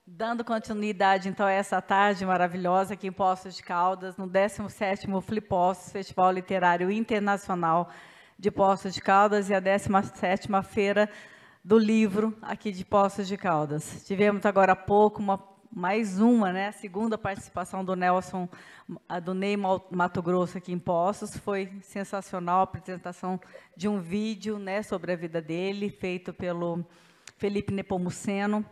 Dando continuidade, então, a essa tarde maravilhosa aqui em Poços de Caldas, no 17º Flipos, Festival Literário Internacional de Poços de Caldas, e a 17ª Feira do Livro aqui de Poços de Caldas. Tivemos agora há pouco mais uma, né, a segunda participação do Nelson, do Ney Mato Grosso aqui em Poços. Foi sensacional a apresentação de um vídeo, né, sobre a vida dele, feito pelo Felipe Nepomuceno,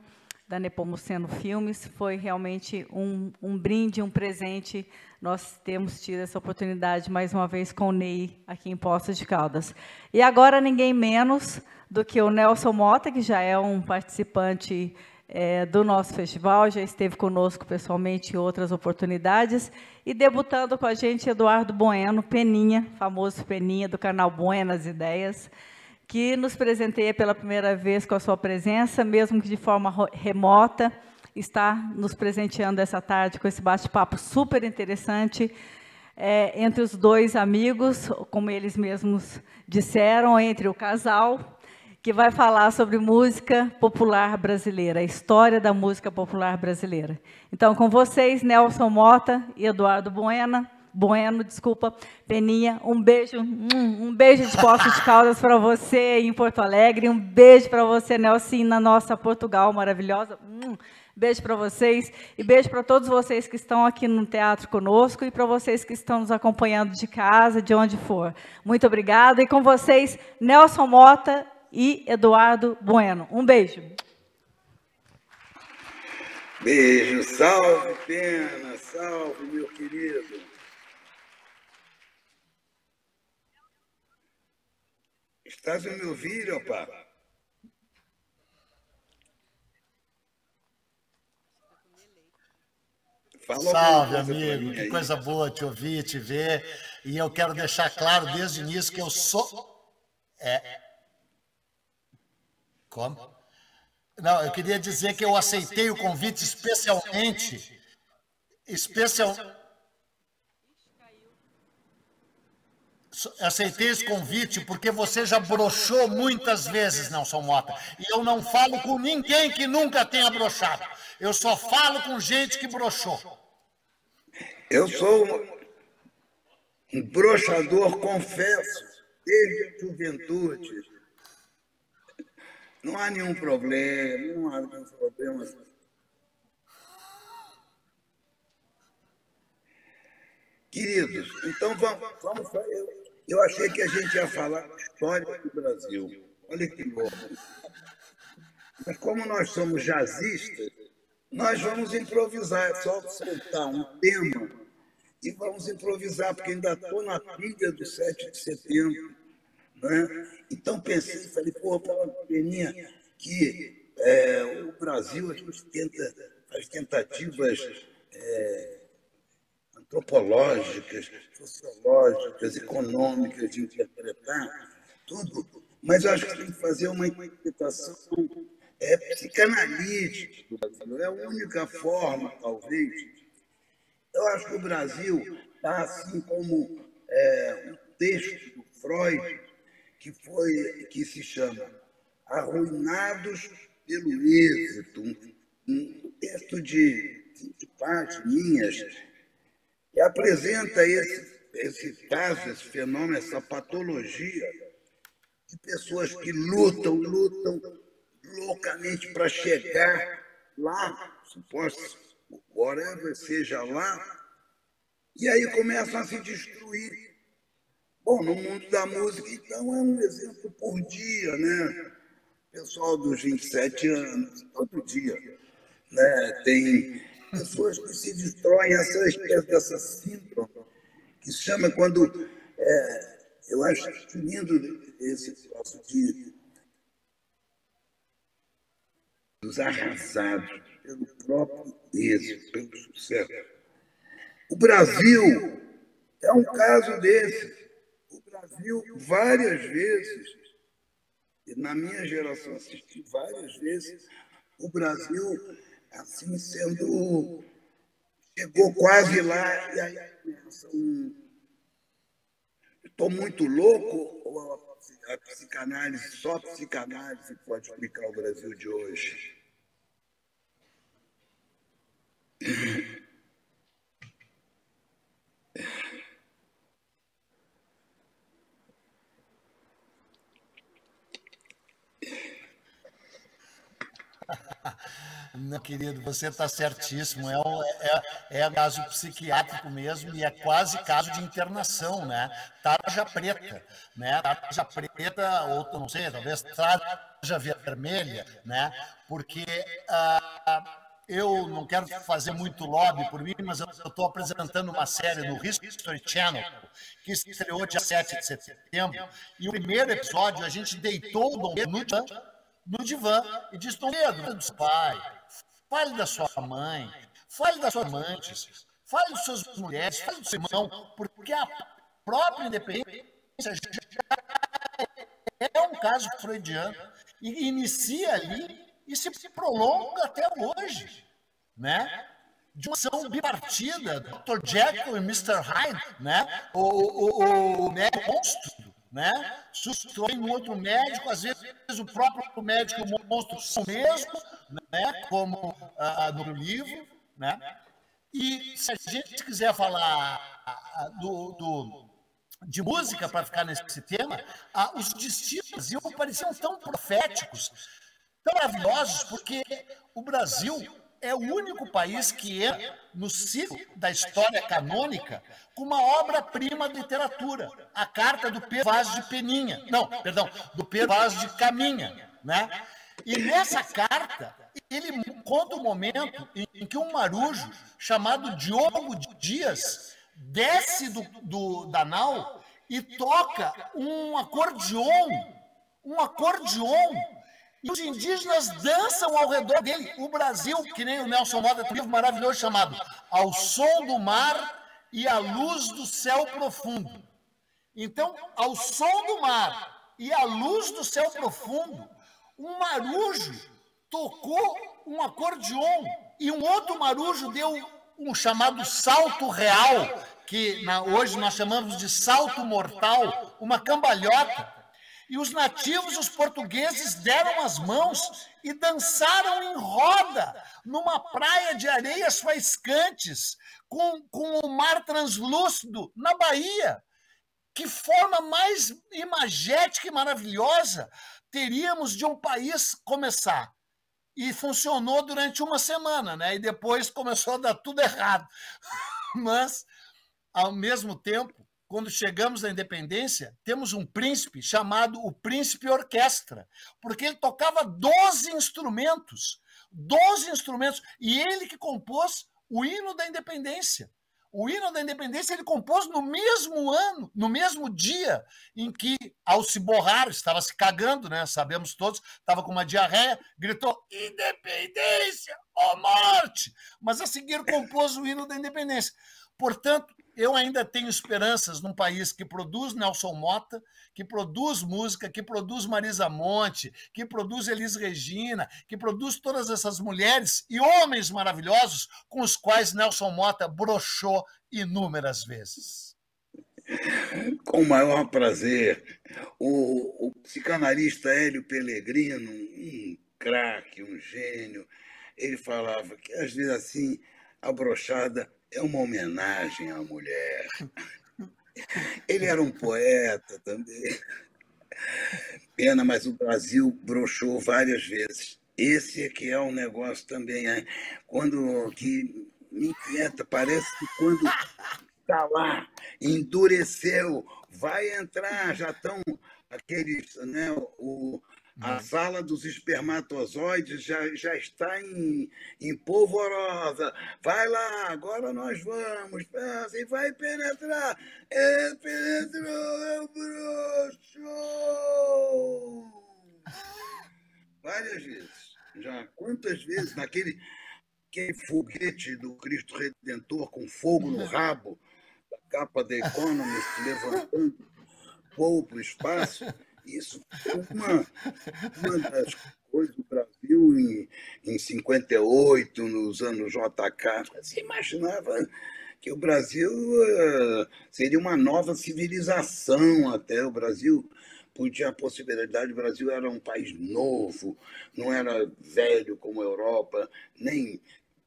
da Nepomuceno Filmes. Foi realmente um brinde, um presente. Nós temos tido essa oportunidade, mais uma vez, com o Ney, aqui em Poços de Caldas. E agora, ninguém menos do que o Nelson Mota, que já é um participante do nosso festival, já esteve conosco pessoalmente em outras oportunidades, e debutando com a gente, Eduardo Bueno, Peninha, famoso Peninha, do canal Buenas Ideias, que nos presenteia pela primeira vez com a sua presença, mesmo que de forma remota, está nos presenteando essa tarde com esse bate-papo super interessante, entre os dois amigos, como eles mesmos disseram, entre o casal, que vai falar sobre música popular brasileira, a história da música popular brasileira. Então, com vocês, Nelson Mota e Eduardo Bueno, Peninha, um beijo de Poços de Caldas para você em Porto Alegre, um beijo para você, Nelson, na nossa Portugal maravilhosa, beijo para vocês, e beijo para todos vocês que estão aqui no teatro conosco, e para vocês que estão nos acompanhando de casa, de onde for. Muito obrigada, e com vocês, Nelson Mota e Eduardo Bueno. Um beijo. Beijo, salve, Pena, salve, meu querido. Estás a me ouvir, opa? Salve, amigo, que coisa boa te ouvir, te ver. E eu quero deixar claro desde o início que eu sou... Como? Não, eu queria dizer que eu aceitei o convite especialmente... Aceitei esse convite porque você já broxou muitas vezes, Nelson Mota. E eu não falo com ninguém que nunca tenha broxado. Eu só falo com gente que broxou. Eu sou um broxador, confesso, desde a juventude. Não há nenhum problema, não há nenhum problema. Queridos, então vamos fazer. Eu achei que a gente ia falar da história do Brasil. Olha que louco. Mas como nós somos jazzistas, nós vamos improvisar, é só soltar um tema e vamos improvisar, porque ainda estou na pilha do 7 de setembro. Né? Então pensei, falei, Peninha, que o Brasil, a gente faz tentativas antropológicas, sociológicas, econômicas, de interpretar tudo, mas eu acho que tem que fazer uma interpretação psicanalítica do Brasil. É a única forma, talvez. Eu acho que o Brasil está assim como um texto do Freud que se chama Arruinados pelo Êxito, um texto de 20 páginas, que apresenta esse caso, esse fenômeno, essa patologia de pessoas que lutam loucamente para chegar lá, suposto, whatever seja lá, e aí começam a se destruir. Bom, no mundo da música, então, é um exemplo por dia, né? Pessoal dos 27 anos, todo dia, né? Tem pessoas que se destroem, essa espécie dessa síndrome, que se chama quando... eu acho lindo esse troço dos arrasados pelo próprio êxito, pelo sucesso. O Brasil é um caso desse. O Brasil, várias vezes, e na minha geração assisti várias vezes, o Brasil, assim, chegou quase lá, e aí começa estou muito louco, ou a psicanálise, só a psicanálise pode explicar o Brasil de hoje? Não, querido, você está certíssimo. É caso psiquiátrico mesmo e é quase caso de internação, né? Tarja preta, né? Tarja preta, ou não sei, talvez tarja vermelha, né? Porque eu não quero fazer muito lobby por mim, mas eu estou apresentando uma série no History Channel, que estreou dia 7 de setembro, e o primeiro episódio a gente deitou o Dom Pedro no divã e disse: Dom Pedro, fale do seu pai, fale da sua mãe, fale das suas amantes, fale das suas mulheres, fale do seu irmão, porque a própria independência já é um caso freudiano e inicia ali e se prolonga até hoje, né? De uma ação bipartida, Dr. Jekyll e Mr. Hyde, né? O médico monstro, né? Substitui um outro médico, às vezes o próprio médico e o monstro são o mesmo, né? Como no livro, né? E se a gente quiser falar de música para ficar nesse tema, os destinos pareciam tão proféticos, tão maravilhosos, porque o Brasil é o único país que entra no ciclo da história canônica com uma obra-prima da literatura, a carta do Pedro Vaz de Peninha, não, perdão, do Pedro Vaz de Caminha, né? E nessa carta ele conta o momento em que um marujo chamado Diogo Dias desce da nau e toca um acordeon, e os indígenas dançam ao redor dele. O Brasil, que nem o Nelson Motta tem um livro maravilhoso chamado Ao Som do Mar e à Luz do Céu Profundo. Então, ao som do mar e à luz do céu profundo, um marujo tocou um acordeon e um outro marujo deu um chamado salto real, que hoje nós chamamos de salto mortal, uma cambalhota. E os nativos, os portugueses, deram as mãos e dançaram em roda numa praia de areias faiscantes, com o mar translúcido na Bahia. Que forma mais imagética e maravilhosa teríamos de um país começar? E funcionou durante uma semana, né? E depois começou a dar tudo errado. Mas, ao mesmo tempo, quando chegamos à independência, temos um príncipe chamado o Príncipe Orquestra, porque ele tocava 12 instrumentos, e ele que compôs o hino da independência. O hino da independência ele compôs no mesmo ano, no mesmo dia em que, ao se borrar, estava se cagando, né? Sabemos todos, estava com uma diarreia, gritou: independência ou morte! Mas a seguir compôs o hino da independência. Portanto, eu ainda tenho esperanças num país que produz Nelson Motta, que produz música, que produz Marisa Monte, que produz Elis Regina, que produz todas essas mulheres e homens maravilhosos com os quais Nelson Motta broxou inúmeras vezes. Com o maior prazer. O psicanalista Hélio Pellegrino, um craque, um gênio, ele falava que, às vezes, assim, a brochada é uma homenagem à mulher. Ele era um poeta também. Pena, mas o Brasil broxou várias vezes. Esse é que é um negócio também, que me inquieta. Parece que quando está lá, endureceu, vai entrar, já estão aqueles, né, a sala dos espermatozoides já está em polvorosa. Vai lá, agora nós vamos. E vai penetrar. Penetrou, broxou. Várias vezes. Já quantas vezes naquele foguete do Cristo Redentor com fogo no rabo, da capa da Economist, levantando voo para o espaço. Isso foi uma das coisas do Brasil em 58, nos anos JK. Você imaginava que o Brasil seria uma nova civilização até. O Brasil podia a possibilidade, o Brasil era um país novo, não era velho como a Europa, nem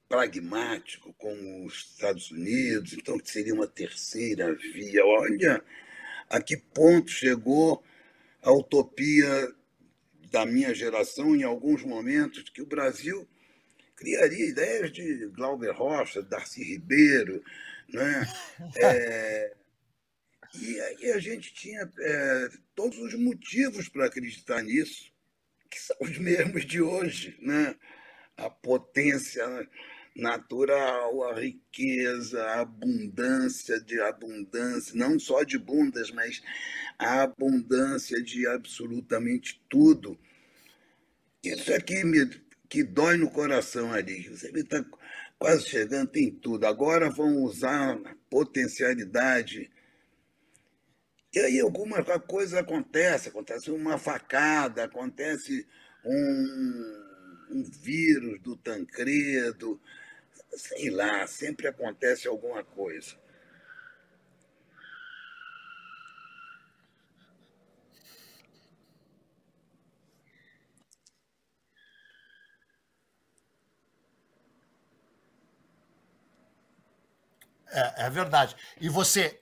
pragmático como os Estados Unidos, então seria uma terceira via. Olha a que ponto chegou a utopia da minha geração, em alguns momentos, que o Brasil criaria ideias de Glauber Rocha, Darcy Ribeiro, né? E a gente tinha todos os motivos para acreditar nisso, que são os mesmos de hoje, né? A potência natural, a riqueza, a abundância de abundância, não só de bundas, mas a abundância de absolutamente tudo. Isso é que dói no coração ali. Você está quase chegando, tem tudo. Agora vão usar a potencialidade. E aí alguma coisa acontece uma facada, acontece um vírus do Tancredo, sei lá, sempre acontece alguma coisa. É verdade. E você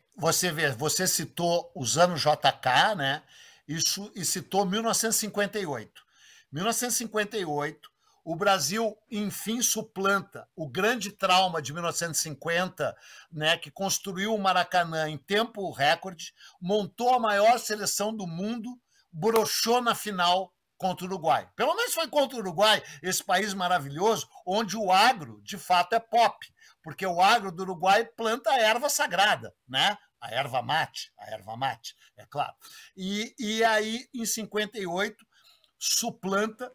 vê, você citou os anos JK, né? Isso, e citou 1958. 1958, o Brasil, enfim, suplanta o grande trauma de 1950, né, que construiu o Maracanã em tempo recorde, montou a maior seleção do mundo, broxou na final contra o Uruguai. Pelo menos foi contra o Uruguai, esse país maravilhoso, onde o agro, de fato, é pop, porque o agro do Uruguai planta a erva sagrada, né? A erva mate, é claro. E aí, em 58, suplanta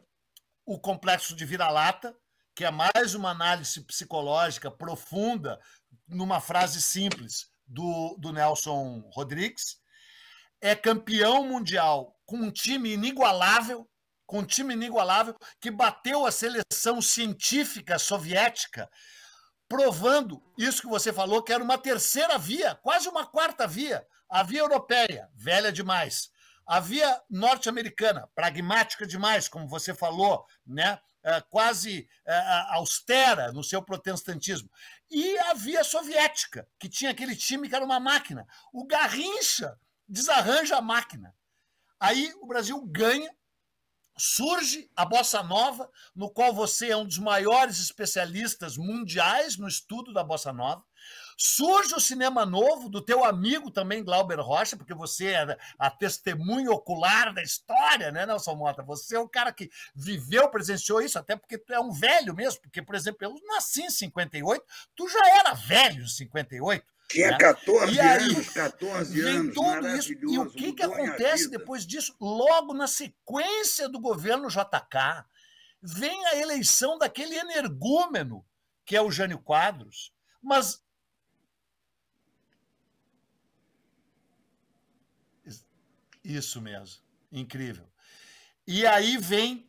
o complexo de vira-lata, que é mais uma análise psicológica profunda, numa frase simples do Nelson Rodrigues. É campeão mundial com um time inigualável, que bateu a seleção científica soviética, provando isso que você falou, que era uma terceira via, quase uma quarta via. A via europeia, velha demais. A via norte-americana, pragmática demais, como você falou, né? Quase austera no seu protestantismo. E a via soviética, que tinha aquele time que era uma máquina. O Garrincha desarranja a máquina. Aí o Brasil ganha, surge a Bossa Nova, no qual você é um dos maiores especialistas mundiais no estudo da Bossa Nova. Surge o cinema novo, do teu amigo também, Glauber Rocha, porque você é a testemunha ocular da história, né, Nelson Mota? Você é o cara que viveu, presenciou isso, até porque tu é um velho mesmo, porque, por exemplo, eu nasci em 58, tu já era velho em 58. Tinha 14 anos, 14 anos, tudo isso. E o que acontece depois disso? Logo na sequência do governo JK, vem a eleição daquele energúmeno, que é o Jânio Quadros, mas... Isso mesmo, incrível. E aí vem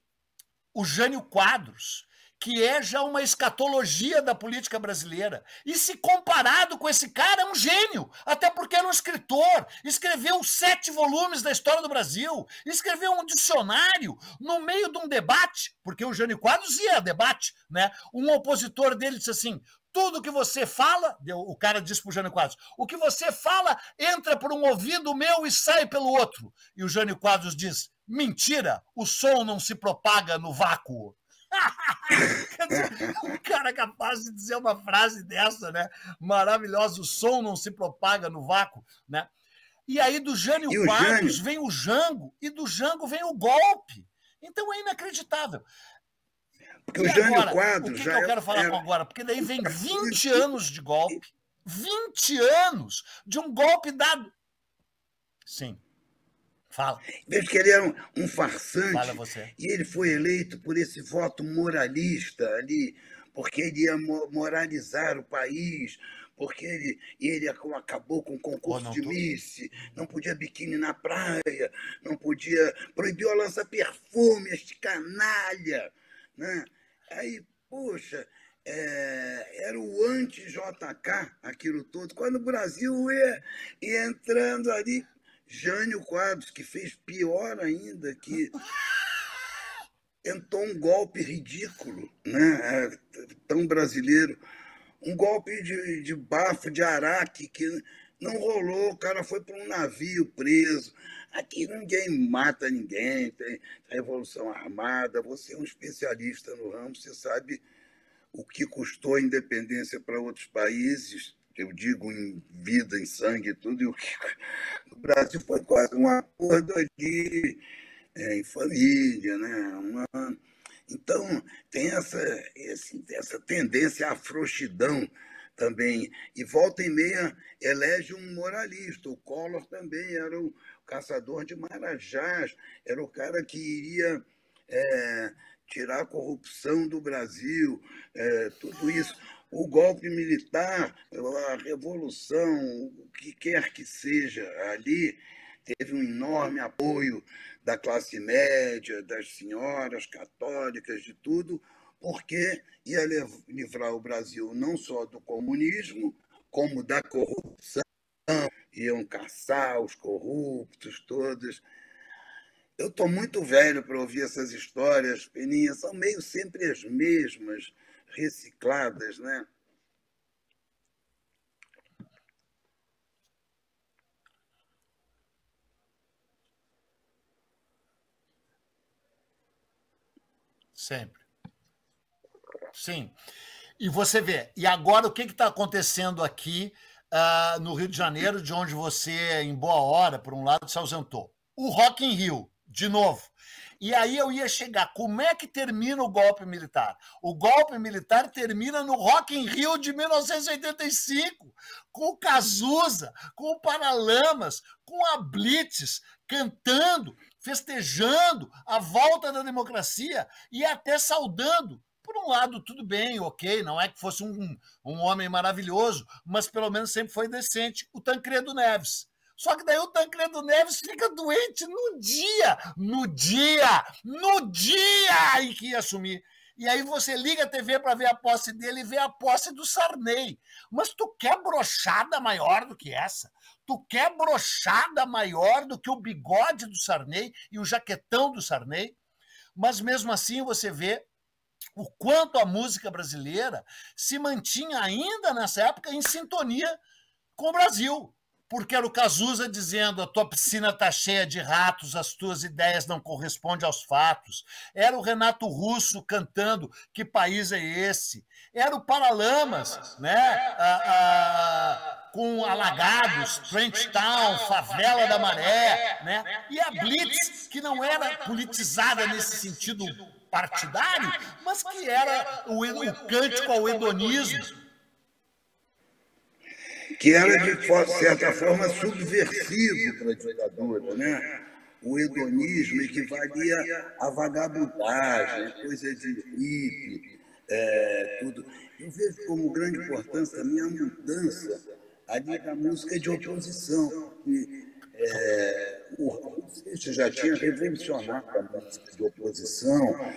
o Jânio Quadros, que é já uma escatologia da política brasileira. E se comparado com esse cara, é um gênio, até porque era um escritor, escreveu 7 volumes da história do Brasil, escreveu um dicionário no meio de um debate, porque o Jânio Quadros ia a debate, né? Um opositor dele disse assim: tudo que você fala, o cara disse para o Jânio Quadros, o que você fala entra por um ouvido meu e sai pelo outro. E o Jânio Quadros diz: mentira, o som não se propaga no vácuo. Um cara capaz de dizer uma frase dessa, né? Maravilhosa, o som não se propaga no vácuo, né? E aí do Jânio Quadros vem o Jango, e do Jango vem o golpe. Então é inacreditável. Porque o Jânio Quadros o que eu quero falar agora? Porque daí vem 20 anos de golpe, 20 anos de um golpe dado. Sim. Fala. Veja que ele era um farsante. Fala você. E ele foi eleito por esse voto moralista ali, porque ele ia moralizar o país, porque ele acabou com o concurso de Miss, não podia biquíni na praia, não podia, proibiu a lança-perfume, este canalha, né? Aí, poxa, era o anti-JK, aquilo todo, quando o Brasil ia entrando ali. Jânio Quadros, que fez pior ainda, que tentou um golpe ridículo, né? Tão brasileiro, um golpe de bafo, de araque, que não rolou, o cara foi para um navio preso. Aqui ninguém mata ninguém, tem revolução armada, você é um especialista no ramo, você sabe o que custou a independência para outros países, eu digo em vida, em sangue e tudo, e o que o Brasil foi quase um acordo ali em família, né? Então, tem essa tendência à frouxidão também. E volta e meia elege um moralista. O Collor também era o caçador de marajás, era o cara que iria tirar a corrupção do Brasil, tudo isso. O golpe militar, a revolução, o que quer que seja ali, teve um enorme apoio da classe média, das senhoras católicas, de tudo, porque ia livrar o Brasil não só do comunismo, como da corrupção, iam caçar os corruptos todos. Eu estou muito velho para ouvir essas histórias, Peninha, são meio sempre as mesmas, recicladas, né? Sempre. Sim. E você vê, e agora o que está acontecendo aqui no Rio de Janeiro, de onde você, em boa hora, por um lado, se ausentou? O Rock in Rio, de novo. E aí eu ia chegar, como é que termina o golpe militar? O golpe militar termina no Rock in Rio de 1985, com o Cazuza, com o Paralamas, com a Blitz, cantando, festejando a volta da democracia e até saudando. Por um lado, tudo bem, ok, não é que fosse um homem maravilhoso, mas pelo menos sempre foi decente, o Tancredo Neves. Só que daí o Tancredo Neves fica doente no dia em que ia assumir. E aí você liga a TV para ver a posse dele e vê a posse do Sarney. Mas tu quer brochada maior do que essa? Tu quer brochada maior do que o bigode do Sarney e o jaquetão do Sarney? Mas mesmo assim você vê o quanto a música brasileira se mantinha ainda nessa época em sintonia com o Brasil. Porque era o Cazuza dizendo: a tua piscina está cheia de ratos, as tuas ideias não correspondem aos fatos. Era o Renato Russo cantando: que país é esse? Era o Paralamas, né? Com Alagados, Trench Town, Favela da Maré, né? E a Blitz, que não era politizada nesse sentido partidário, mas que era o cântico ao hedonismo. Que era, de certa forma, subversivo para a ditadura, né? O hedonismo equivalia à vagabundagem, coisa de hippie, tudo. Eu vejo como grande importância também a mudança ali da música de oposição. O Seixas já tinha revolucionado a música de oposição,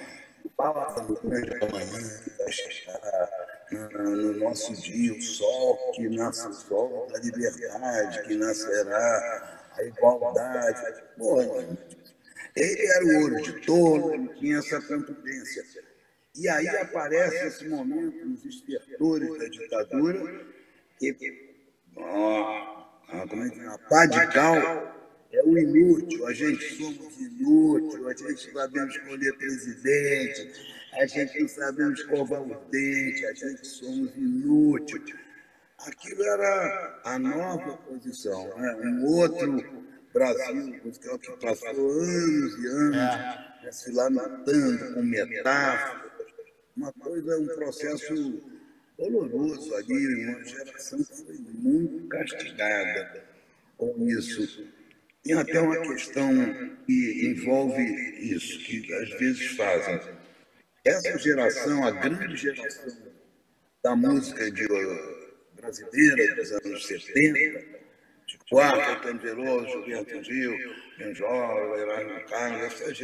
falava no grande amanhã que vai chegar, no nosso dia, o sol que nasce, o sol da liberdade, que nascerá a igualdade. Porra, ele era o ouro de tolo, ele tinha essa contundência. E aí aparece esse momento nos estertores da ditadura, que a pá de cal é o inútil, a gente somos inútil, a gente não sabemos escolher presidente, a gente não sabemos escovar os dentes, a gente somos inútil. Aquilo era a nova posição, né? Um outro Brasil que passou anos e anos se lamentando com metáforas, uma coisa, um processo doloroso ali, uma geração que foi muito castigada com isso. Tem até uma questão que envolve isso, que às vezes fazem. Essa geração, a grande geração da música brasileira dos anos 70, de Quarto, Caetano Veloso, Gilberto Gil, Benjol, Erasmo Carlos, essa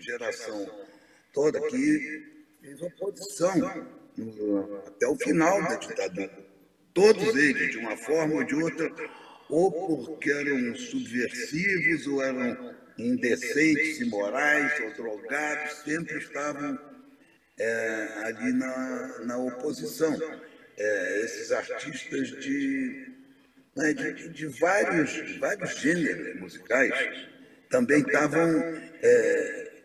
geração toda que fez oposição até o final da ditadura. Todos eles, de uma forma ou de outra, ou porque eram subversivos, ou eram indecentes, imorais, ou drogados, sempre estavam ali na oposição. Esses artistas de vários gêneros musicais também estavam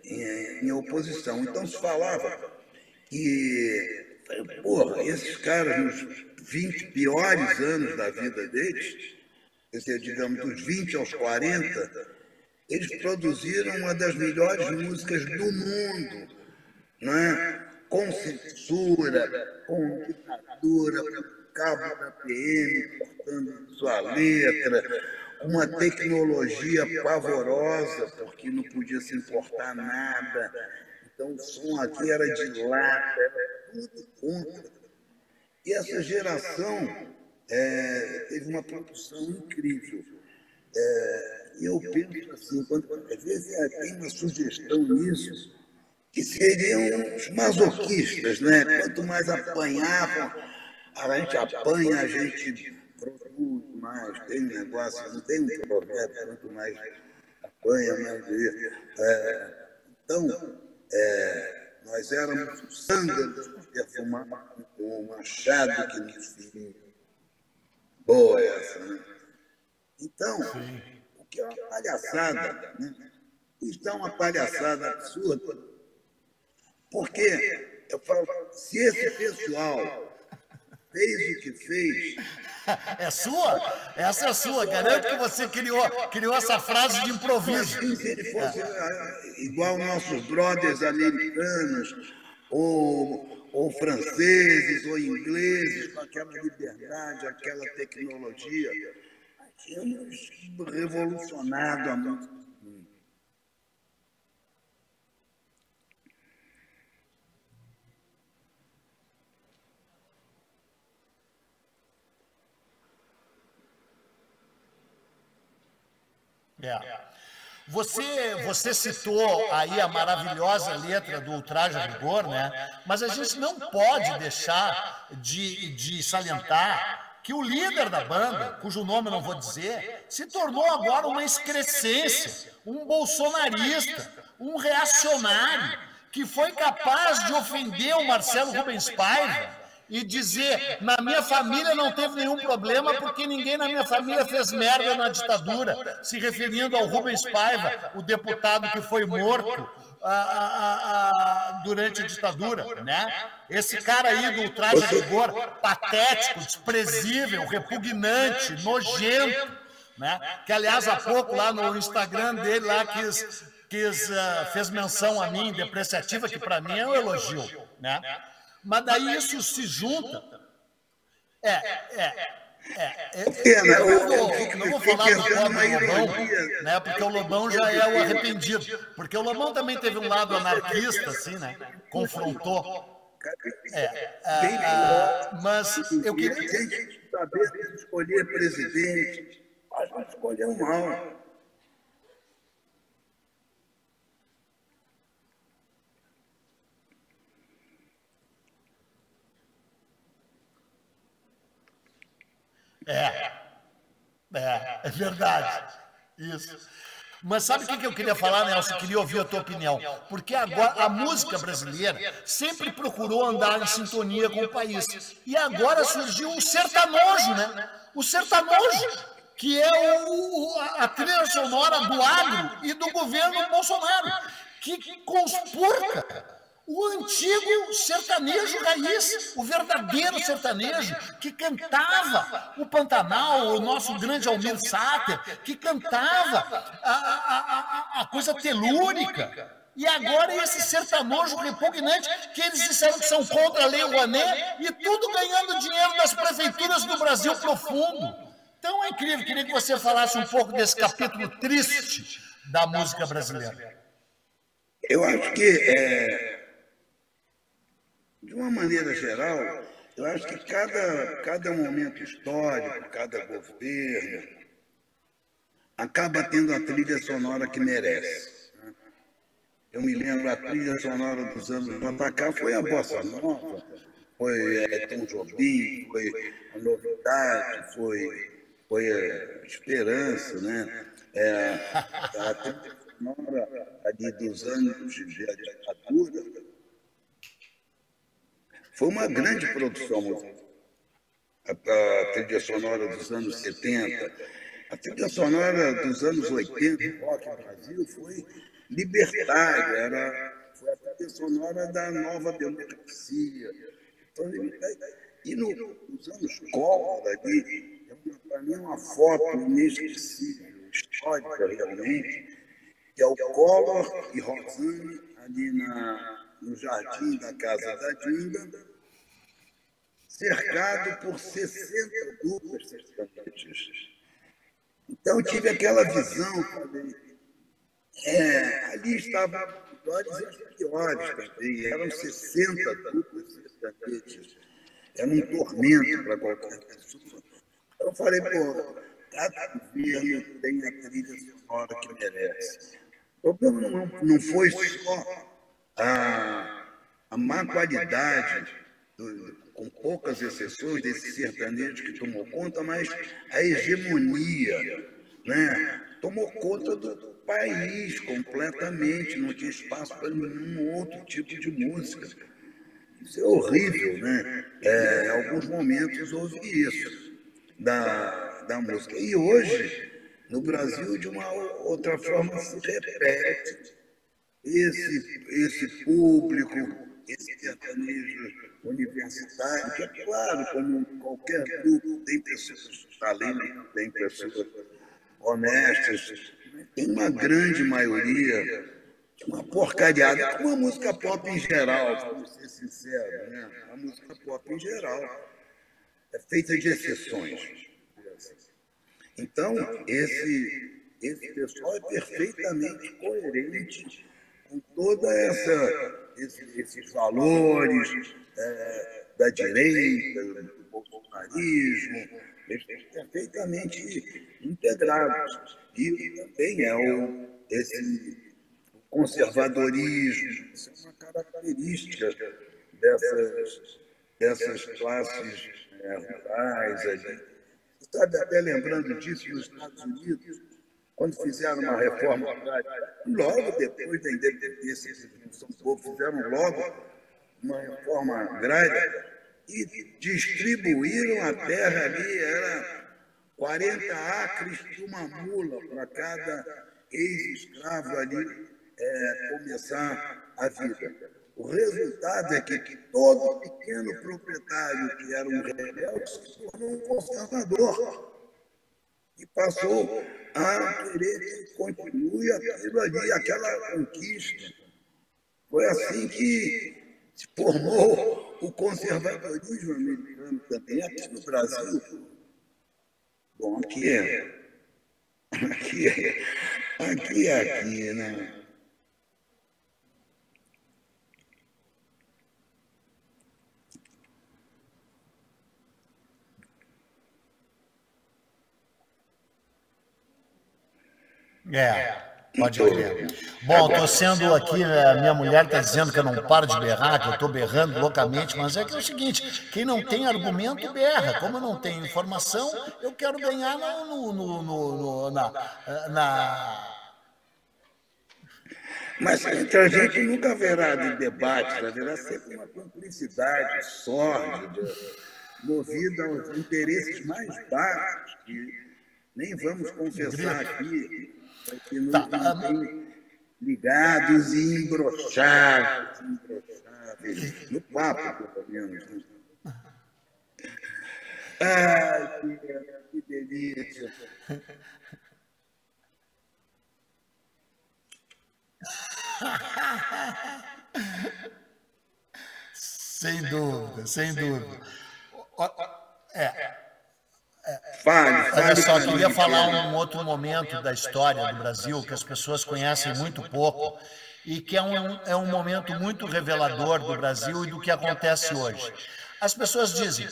em oposição. Então se falava E, porra, esses caras, nos 20 piores anos da vida deles, quer dizer, digamos, dos 20 aos 40, eles produziram uma das melhores músicas do mundo, não é? Com censura, com ditadura, cabo da PM cortando sua letra, uma tecnologia pavorosa, porque não podia se importar nada. Então o som aqui era de lata, era tudo contra. E essa geração teve uma produção incrível. E eu penso assim, às vezes tem uma sugestão nisso, que seriam os masoquistas, né? Quanto mais apanhavam, a gente apanha, a gente produz mais, tem um negócio, não tem um provérbio, quanto mais apanha, mais vê. Então, nós éramos sândalos perfumados com o machado que nos feria. Boa essa, né? Então, o que é uma palhaçada, né? Isso é uma palhaçada absurda, porque eu falo, se esse pessoal fez o que fez... É sua? Essa é sua. Garanto que você criou essa frase de improviso. Mas, se ele fosse igual nossos brothers americanos, ou franceses, ou ingleses, com aquela liberdade, aquela tecnologia, tínhamos revolucionado a música. Você citou aí a maravilhosa letra do Ultraje a Rigor, né? Mas a gente não pode deixar de salientar que o líder da banda, cujo nome eu não vou dizer, se tornou agora uma excrescência, um bolsonarista, um reacionário, que foi capaz de ofender o Marcelo Rubens Paiva e dizer, na minha família não teve nenhum problema porque ninguém na minha família fez merda na ditadura, se referindo ao Rubens Paiva, o deputado que foi morto durante a ditadura, né? Esse cara aí do Ultraje a Rigor, patético, desprezível, repugnante, nojento, né? Que, aliás, há pouco lá no Instagram dele, lá fez menção a mim, depreciativa, que para mim é um elogio, né? Mas daí isso se junta. Eu não vou falar do pobre Lobão, né? Porque o Lobão já é o arrependido. Porque o Lobão também teve um lado anarquista, assim, né? Confrontou. Mas eu queria... Tem que saber escolher presidente, mas não escolher um mal. É verdade. Isso. Mas sabe o que eu queria falar, Nelson? Eu queria ouvir a tua opinião. Porque agora a música brasileira sempre procurou andar em sintonia com o país. E agora surgiu um sertanojo, né? O sertanojo, que é a trilha sonora do agro e do governo Bolsonaro, que conspurca o antigo sertanejo raiz, o verdadeiro sertanejo, que cantava o Pantanal, o nosso grande Almir Sater, que cantava a coisa telúrica. E agora esse sertanojo repugnante, que eles disseram que são contra a Lei Rouanet, e tudo ganhando dinheiro das prefeituras do Brasil profundo. Então é incrível, queria que você falasse um pouco desse capítulo triste da música brasileira. Eu acho que... de uma maneira geral, eu acho que cada momento histórico, cada governo, acaba tendo a trilha sonora que merece. Eu me lembro, a trilha sonora dos anos JK foi a Bossa Nova, foi Tom Jobim, foi a Novidade, foi a Esperança, né? A trilha sonora ali dos anos de ditadura, foi uma grande produção musical. A trilha sonora dos anos 70, a trilha sonora dos anos 80, o rock no Brasil foi libertário, foi a trilha sonora da Nova Democracia. Então, e nos anos Collor ali, para mim, uma foto inesquecível, histórica realmente, que é o Collor e Rosane ali no jardim da casa da Dinda, cercado por 60 duplas sertanejas. Então, eu tive aquela visão, falei, ali estavam os melhores e os piores também, eram 60 duplas sertanejas, era um tormento para qualquer pessoa. Então, eu falei, pô, cada governo tem a trilha sonora que merece. O problema não foi só a má qualidade, com poucas exceções, desse sertanejo que tomou conta, mas a hegemonia, né? Tomou conta do país completamente, não tinha espaço para nenhum outro tipo de música. Isso é horrível, né? Em alguns momentos houve isso da música. E hoje, no Brasil, de uma outra forma, se repete esse público, esse sertanejo universitário, que é claro, como qualquer grupo, tem pessoas de talento, tem pessoas honestas, tem uma grande maioria, uma porcariada, como a música pop em geral, vamos ser sinceros, né? A música pop em geral é feita de exceções. Então, esse pessoal é perfeitamente coerente com toda esses valores da direita, do bolsonarismo, eles estão perfeitamente integrados. E também esse conservadorismo, isso é uma característica dessas classes rurais ali. Você sabe, até lembrando disso, nos Estados Unidos, quando fizeram uma reforma agrária, logo depois da independência de São Paulo, fizeram logo uma reforma agrária e distribuíram a terra ali, era 40 acres de uma mula para cada ex-escravo ali começar a vida. O resultado é que todo pequeno proprietário que era um rebelde se tornou um conservador e passou a querer que continue aquilo ali, aquela conquista. Foi assim que se formou o conservadorismo americano também, aqui no Brasil. Bom, aqui, né? Pode crer. Bom, estou sendo aqui, minha mulher está dizendo que eu não paro de berrar, que eu estou berrando loucamente, mas é que é o seguinte, quem não tem argumento berra. Como eu não tenho informação, eu quero ganhar Mas entre a gente nunca haverá de debate, haverá sempre uma cumplicidade sórdida, movida aos interesses mais baixos, que nem vamos confessar aqui, que nos mantém ligados e embroxados, no papo, pelo menos. Ai, que delícia! Sem dúvida, sem dúvida. Olha só, eu queria falar um outro momento da história do Brasil que as pessoas conhecem muito pouco e que é um momento muito revelador do Brasil e do que acontece hoje. As pessoas dizem,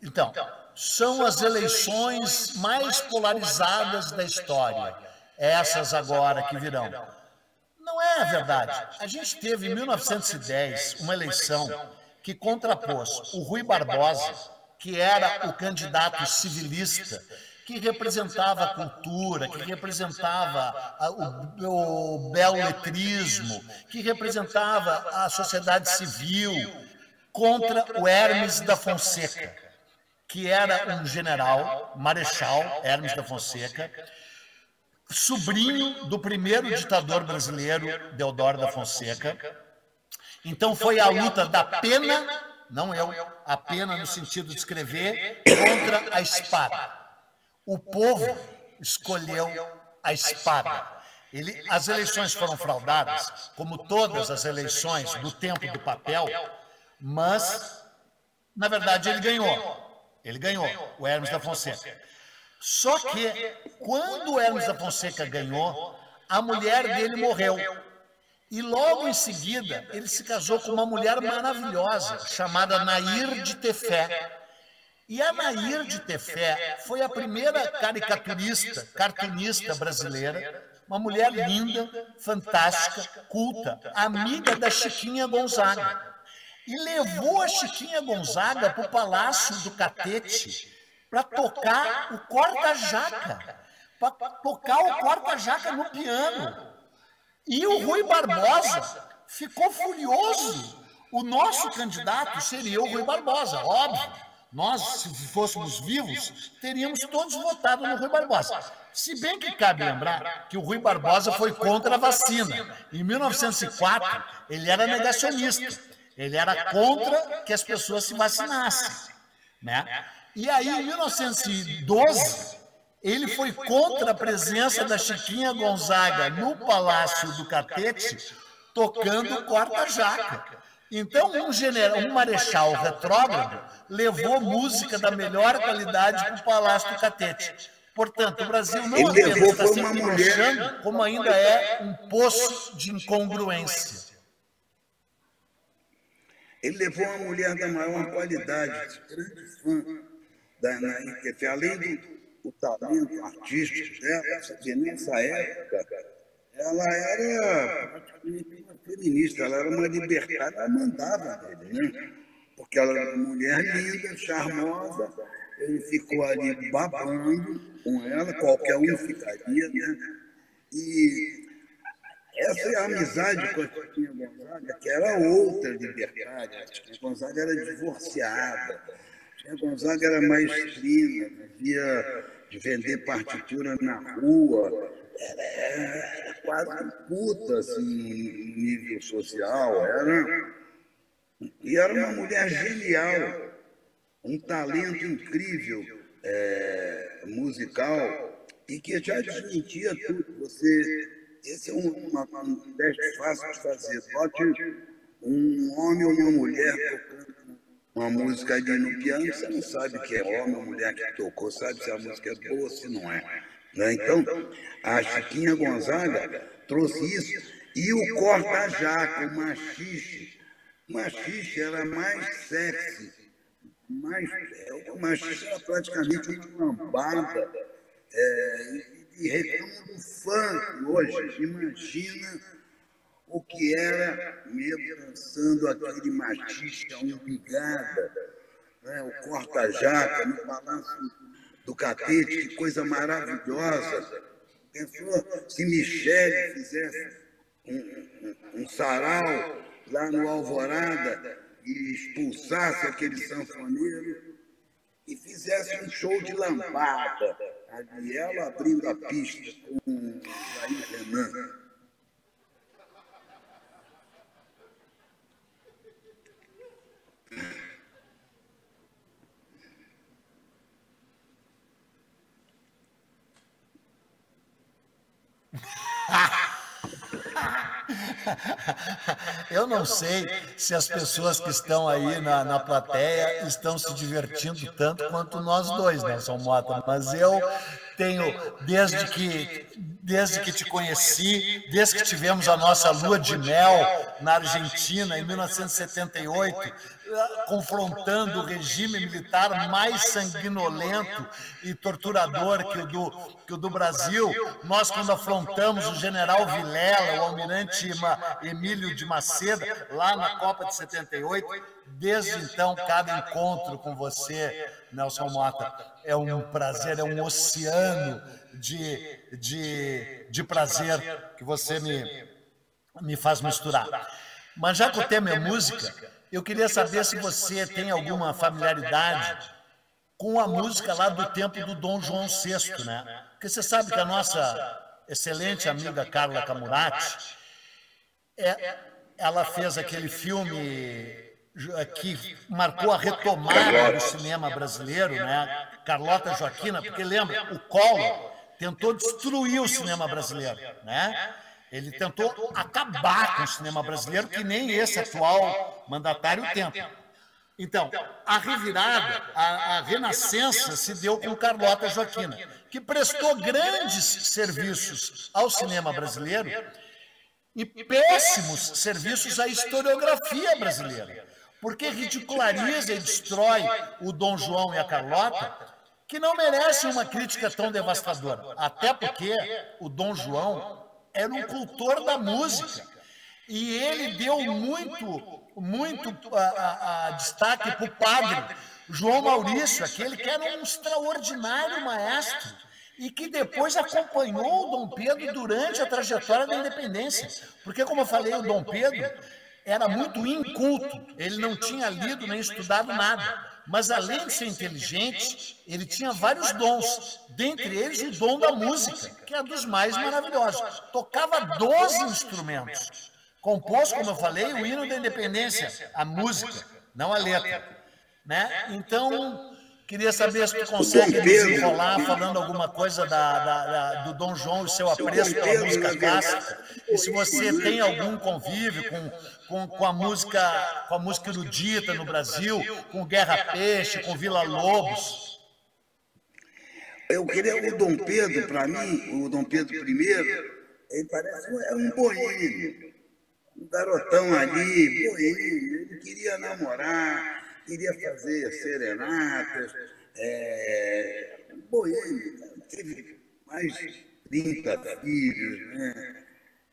então, são as eleições mais polarizadas da história, essas agora que virão. Não é verdade. A gente teve, em 1910, uma eleição que contrapôs o Rui Barbosa, que era o candidato civilista, que representava a cultura, que representava o beletrismo, que representava a sociedade civil, contra o Hermes da Fonseca, que era um general, marechal Hermes da Fonseca, sobrinho do primeiro ditador brasileiro, Deodoro da Fonseca. Então foi a luta da pena, não eu, a pena no sentido de escrever, contra a espada. O povo escolheu a espada. As eleições foram fraudadas, como todas as eleições do tempo do papel, mas, na verdade, ele ganhou. Ele ganhou, o Hermes da Fonseca. Só que, quando o Hermes da Fonseca ganhou, a mulher dele morreu. E logo em seguida, ele se casou com uma mulher maravilhosa, chamada Nair de Tefé. E a Nair de Tefé foi a primeira cartunista brasileira, uma mulher linda, fantástica, culta, amiga da Chiquinha Gonzaga. E levou a Chiquinha Gonzaga para o Palácio do Catete para tocar o corta-jaca, para tocar o corta-jaca no piano. E o Rui Barbosa ficou furioso. O nosso candidato seria o Rui Barbosa, óbvio. Nós, se fôssemos vivos, teríamos todos votado no Rui Barbosa. Se bem que cabe lembrar que o Rui Barbosa foi contra a vacina. Em 1904, ele era negacionista. Ele era contra que as pessoas se vacinassem, né? E aí, em 1912, ele foi contra a presença da Chiquinha Gonzaga no Palácio do Catete, tocando corta-jaca. Então, um marechal retrógrado levou música da melhor qualidade para o Palácio do Catete. Portanto, o Brasil não apenas está se aprovechando, como ainda é um poço de incongruência. Ele levou uma mulher da maior qualidade, grande fã da Nair Tefé, além do talento artístico dela, porque nessa época ela era praticamente uma feminista, ela era uma libertária, ela mandava dele, né? Porque ela era uma mulher linda, charmosa, ele ficou ali babando com ela, qualquer um ficaria, né? E essa é a amizade com a Chiquinha Gonzaga, que era outra libertária. A Chiquinha Gonzaga era divorciada, a Chiquinha Gonzaga era maestrina, vivia de vender partitura na rua, era quase puta, assim, no nível social, e era uma mulher genial, um talento incrível, musical, e que já desmentia tudo. Esse é um teste fácil de fazer. Bote um homem ou uma mulher tocando uma música ali no piano, você não sabe que é homem ou mulher que tocou, sabe se a música é boa ou se não é. Né? Então, a Chiquinha Gonzaga trouxe isso. E o corta-jaca, o machixe. O machixe era mais sexy. O machixe era praticamente uma lambada. E reclama do funk hoje. Imagina o que era mesmo dançando aquele machixe, a umbigada, né? O corta-jaca no Palácio do Catete, que coisa maravilhosa. Pensou se Michele fizesse um sarau lá no Alvorada e expulsasse aquele sanfoneiro e fizesse um show de lambada. Ali ela abrindo a pista com o Jair Renan. Eu não sei se as pessoas que estão aí na plateia estão se divertindo tanto quanto nós dois, Nelson Mota, mas eu tenho, desde que te conheci, desde que tivemos a nossa lua de mel na Argentina, em 1978, confrontando o regime militar mais sanguinolento e torturador que o do Brasil. Nós, quando afrontamos o general Vilela, o almirante Emílio de Maceda, lá na Copa de 78, desde então, cada encontro com você, Nelson Mota, é um prazer, é um oceano de prazer que você me faz misturar. Mas já que o tema é música, eu queria saber se você tem alguma familiaridade com a música lá do tempo do Dom João VI, né? Porque você sabe que a nossa excelente amiga Carla Camurati, ela fez aquele filme que marcou a retomada do cinema brasileiro, né? Carlota Joaquina, porque lembra, o Collor tentou destruir o cinema brasileiro, né? Ele tentou acabar com o cinema brasileiro, que nem esse atual mandatário tenta. Então, a revirada, a renascença se deu com Carlota Joaquina, que prestou grandes serviços ao cinema brasileiro e péssimos serviços à historiografia brasileira, porque ridiculariza e destrói o Dom João e a Carlota, que não merecem uma crítica tão devastadora, até porque o Dom João era um cultor da música e ele deu muito destaque para o padre João Maurício, aquele que era um extraordinário maestro e que depois acompanhou o Dom Pedro durante a trajetória da independência. Porque, como eu falei, o Dom Pedro era muito inculto, ele não tinha lido nem estudado nada, mas além de ser inteligente, ele tinha vários dons, dentre eles o dom da música, que é dos mais maravilhosos. Tocava 12 instrumentos, compôs, como eu falei, o hino da independência, a música, não a letra, né? Então, queria saber se tu consegue desenrolar falando alguma coisa do Dom João e seu apreço pela música clássica, e se você tem algum convívio com a música erudita no Brasil, com Guerra Peixe, com Vila Lobos. Eu queria o Dom Pedro, para mim, o Dom Pedro I, ele parece um boêmio, um garotão ali, boêmio, ele queria namorar, queria fazer serenatas, boêmio, teve mais de 30 filhos,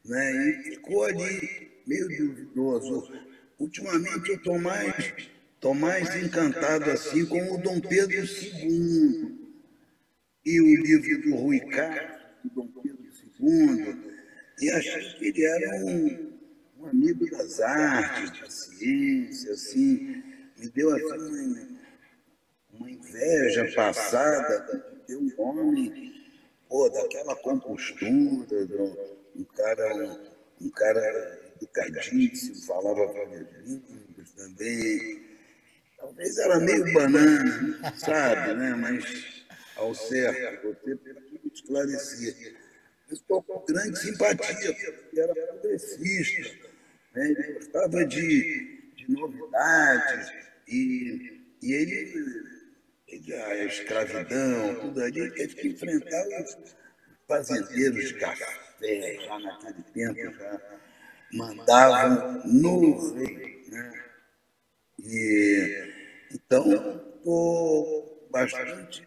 né? E ficou ali meio duvidoso. Ultimamente eu estou mais encantado assim com o Dom Pedro II e o livro do Rui Castro, Dom Pedro II, e achei que ele era um amigo das artes, da ciência, assim. Me deu assim uma inveja passada de ter um homem, daquela compostura, um cara educadíssimo, falava várias línguas também. Talvez era meio banana, sabe, né? Mas ao certo, você precisa esclarecer. Eu estou com grande simpatia, porque era progressista, né? Ele gostava de novidades, e ele, a escravidão, tudo ali, ele teve que enfrentar os fazendeiros de café, já naquele tempo, já mandavam no rei, né? Então, estou bastante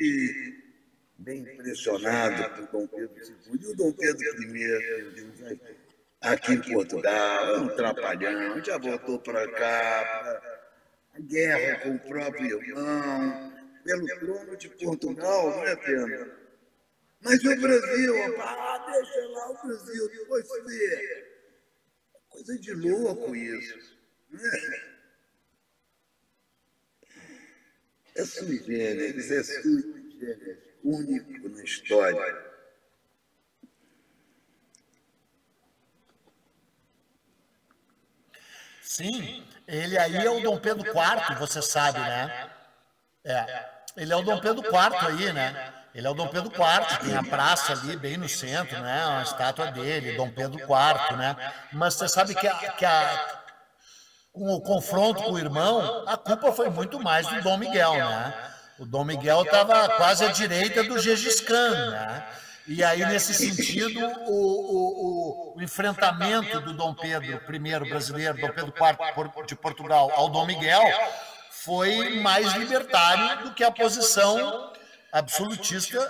bem impressionado com o Dom Pedro II. E o Dom Pedro I, aqui em Portugal, é um trapalhão, já voltou para cá, a guerra com o próprio irmão, pelo trono de Portugal, não é, Pena? Mas o Brasil, deixa lá o Brasil, depois vê. Coisa de louco isso, não é? É sui generis, único na história. Sim, ele aí é o Dom Pedro IV, você sabe, né? Ele é o Dom Pedro IV aí, né? Ele é o Dom Pedro IV, tem a praça ali bem no centro, né? Uma estátua dele, Dom Pedro IV, né? Mas você sabe que com o confronto com o irmão, a culpa foi muito mais do Dom Miguel, né? O Dom Miguel estava quase à direita do Gengis Khan, né? E aí, nesse sentido, o enfrentamento do Dom Pedro I brasileiro, Dom Pedro IV de Portugal, ao Dom Miguel, foi mais libertário do que a posição absolutista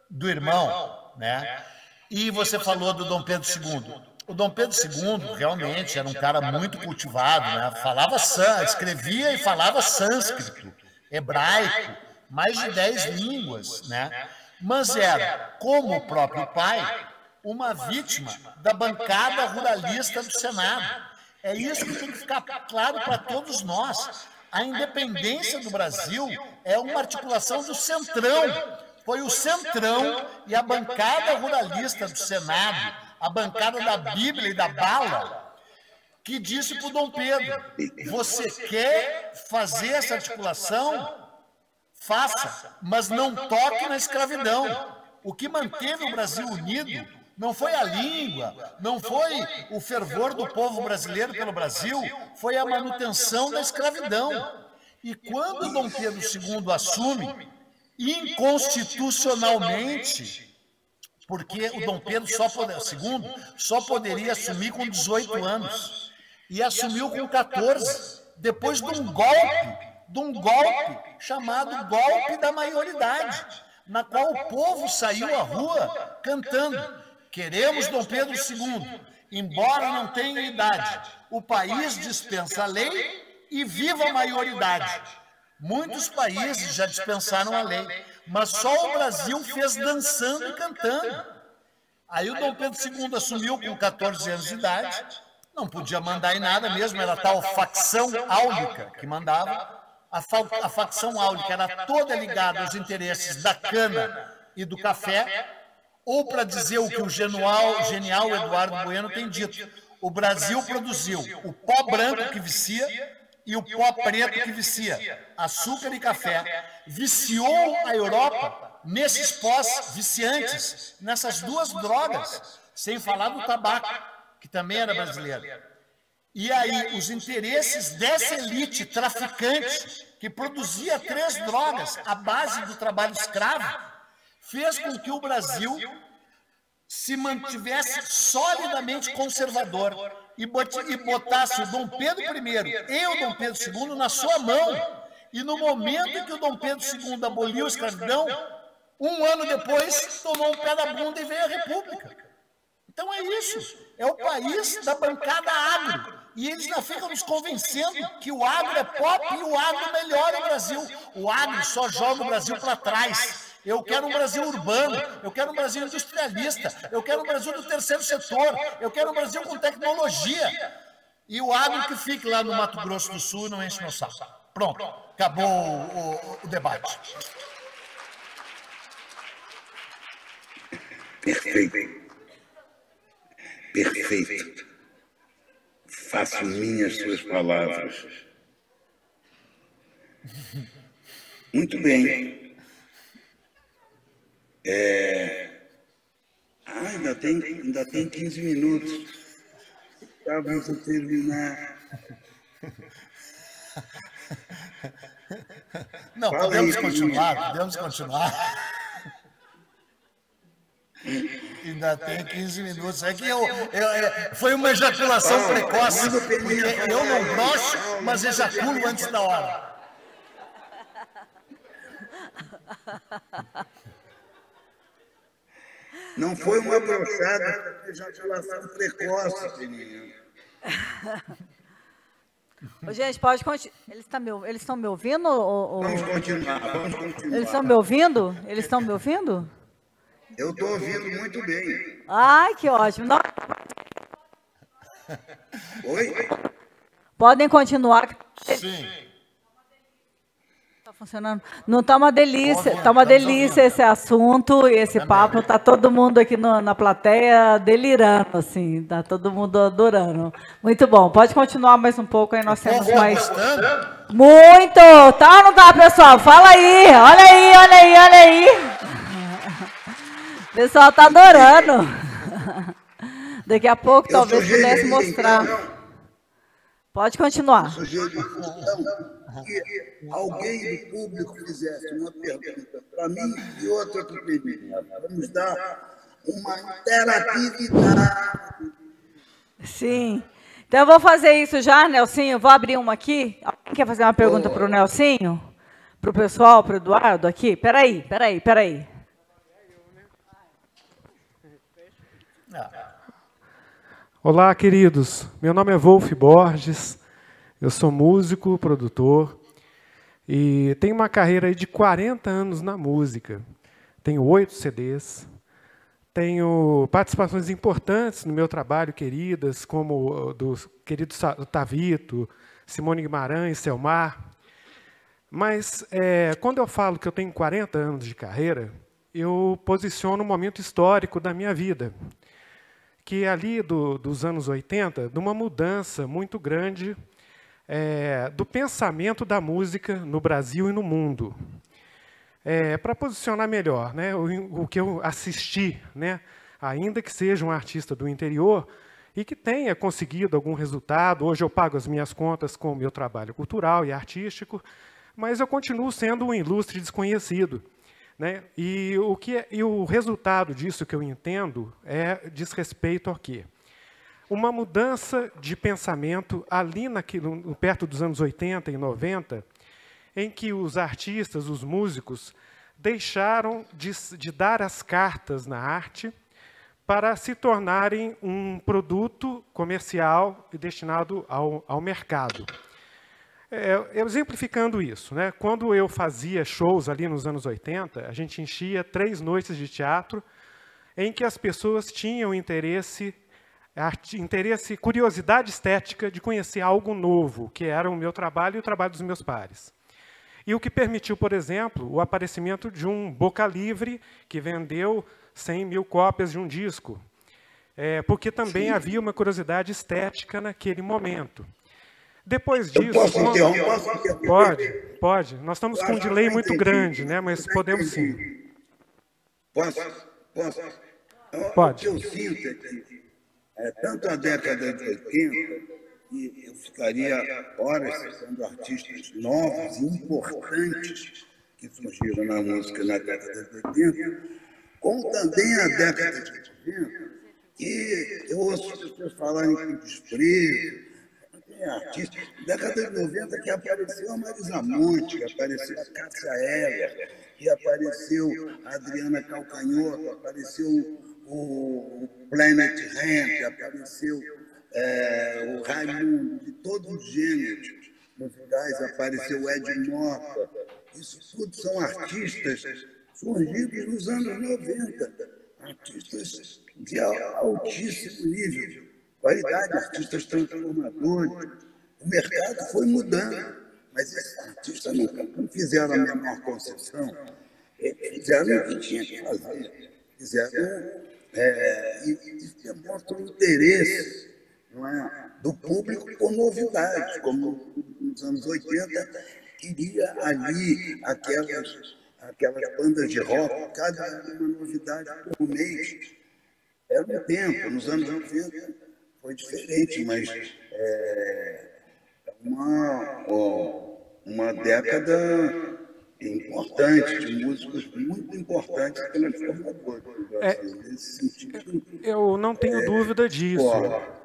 do irmão, né? E você falou do Dom Pedro II. O Dom Pedro II realmente era um cara muito cultivado, né? Escrevia e falava sânscrito, hebraico, mais de 10 línguas, né? Mas era, como o próprio pai, uma vítima da bancada ruralista do Senado. É isso que tem que ficar claro para todos nós. A independência do Brasil é uma articulação do Centrão. foi o Centrão e a bancada ruralista do Senado, a bancada da Bíblia e da bala, que disse para o Dom Pedro: você quer fazer essa articulação? Faça, mas não toque na escravidão. O que manteve o Brasil unido não foi a língua, não foi o fervor do povo brasileiro pelo Brasil, foi a manutenção da escravidão. E quando Dom Pedro II assume, inconstitucionalmente, porque o Dom Pedro II só poderia assumir com 18 anos, e assumiu com 14, depois de um golpe chamado golpe da maioridade, na qual o povo saiu à rua cantando: queremos Dom Pedro II, embora não tenha idade, o país dispensa a lei e viva a maioridade. Muitos países já dispensaram a lei, mas só o Brasil fez dançando e cantando. Aí o Dom Pedro II assumiu com 14 anos de idade, não podia mandar em nada mesmo, era a tal facção áulica que mandava. A facção áulica era toda ligada aos interesses da cana e do café, ou, para dizer o que o genial Eduardo Bueno tem dito, o Brasil produziu o pó branco que vicia e o pó preto que vicia, açúcar e café, viciou a Europa nesses pós viciantes, nessas duas drogas, sem falar do tabaco, que também era brasileiro. E aí, os interesses dessa elite traficante, que produzia 3 drogas à base do trabalho escravo, fez com que o Brasil se mantivesse solidamente conservador e botasse o Dom Pedro I e o Dom Pedro II na sua mão. E no momento em que o Dom Pedro II aboliu a escravidão, um ano depois, tomou um pé da bunda e veio a República. Então é isso, é o país da bancada agro. E eles não ficam nos convencendo que o agro é pop e o agro melhora o Brasil. O agro só joga o Brasil para trás. Eu quero um Brasil urbano, eu quero um Brasil industrialista, eu quero um Brasil do terceiro setor, eu quero um Brasil com tecnologia. E o agro que fique lá no Mato Grosso do Sul não enche meu saco. Pronto, acabou o debate. Perfeito. Perfeito. Faço minhas suas palavras. Muito bem. Ainda tem 15 minutos. Vamos terminar. Não, podemos continuar. Ainda tem 15 minutos. É que foi uma ejaculação precoce, porque eu não broxo, mas ejaculo antes da hora. Não foi uma broxada, foi ejaculação precoce, menino. Gente, pode continuar. Eles estão me ouvindo? Vamos continuar. Eles estão me ouvindo? Eles estão me ouvindo? Eu estou ouvindo muito bem. Ai, que ótimo. Não... Oi? Podem continuar. Sim. Está funcionando? Não está uma delícia. Está uma delícia esse assunto, esse papo. Está todo mundo aqui na plateia delirando, assim. Está todo mundo adorando. Muito bom. Pode continuar mais um pouco, aí nós temos mais... Muito! Tá ou não tá, pessoal? Fala aí. Olha aí, olha aí, olha aí. O pessoal está adorando. Daqui a pouco talvez pudesse mostrar. Pode continuar. Sugiro que alguém do público fizesse uma pergunta para mim e outra para o Pedrinho. Vamos dar uma interatividade. Sim. Então eu vou fazer isso já, Nelsinho. Vou abrir uma aqui. Alguém quer fazer uma pergunta para o Nelsinho? Para o pessoal, para o Eduardo aqui? Peraí. Olá, queridos. Meu nome é Wolf Borges. Eu sou músico, produtor e tenho uma carreira aí de 40 anos na música. Tenho 8 CDs. Tenho participações importantes no meu trabalho, queridas, como do querido Tavito, Simone Guimarães, Selmar. Mas quando eu falo que eu tenho 40 anos de carreira, eu posiciono um momento histórico da minha vida, que é ali dos anos 80, de uma mudança muito grande do pensamento da música no Brasil e no mundo. Para posicionar melhor, né, o que eu assisti, né, ainda que seja um artista do interior e que tenha conseguido algum resultado, hoje eu pago as minhas contas com o meu trabalho cultural e artístico, mas eu continuo sendo um ilustre desconhecido. Né? E o resultado disso que eu entendo diz respeito ao quê? Uma mudança de pensamento ali perto dos anos 80 e 90, em que os artistas, os músicos, deixaram de dar as cartas na arte para se tornarem um produto comercial e destinado ao mercado. Exemplificando isso, né? Quando eu fazia shows ali nos anos 80, a gente enchia 3 noites de teatro em que as pessoas tinham interesse, curiosidade estética de conhecer algo novo, que era o meu trabalho e o trabalho dos meus pares. E o que permitiu, por exemplo, o aparecimento de um Boca Livre, que vendeu 100 mil cópias de um disco, porque também havia uma curiosidade estética naquele momento. Depois disso... Posso interromper? Pode. Nós estamos com um delay muito grande, né? Mas podemos sim. Posso? Pode. O que eu sinto é que, tanto a década de 80, e eu ficaria horas citando artistas novos e importantes que surgiram na música na década de 80, como também a década de 90, que eu ouço pessoas falarem com desprezo. Artista. Na década de 90 que apareceu a Marisa Monte, que apareceu a Cássia Eller, que apareceu a Adriana Calcanhoto, apareceu o Planet Ramp, que apareceu o Raimundo, de todos os gêneros musicais, apareceu o Ed Mota. Isso tudo são artistas surgidos nos anos 90, artistas de altíssimo nível. Qualidade, artistas transformadores. O mercado foi mudando, mas esses artistas não fizeram a menor concessão, fizeram o que tinha que fazer, e demonstram interesse, não é, do público por novidades, como nos anos 80 queria ali aquelas bandas de rock, cada uma novidade por mês. Era um tempo, nos anos 90 foi diferente, mas uma década importante, de músicos muito importantes transformadores. Nesse sentido, eu não tenho dúvida disso,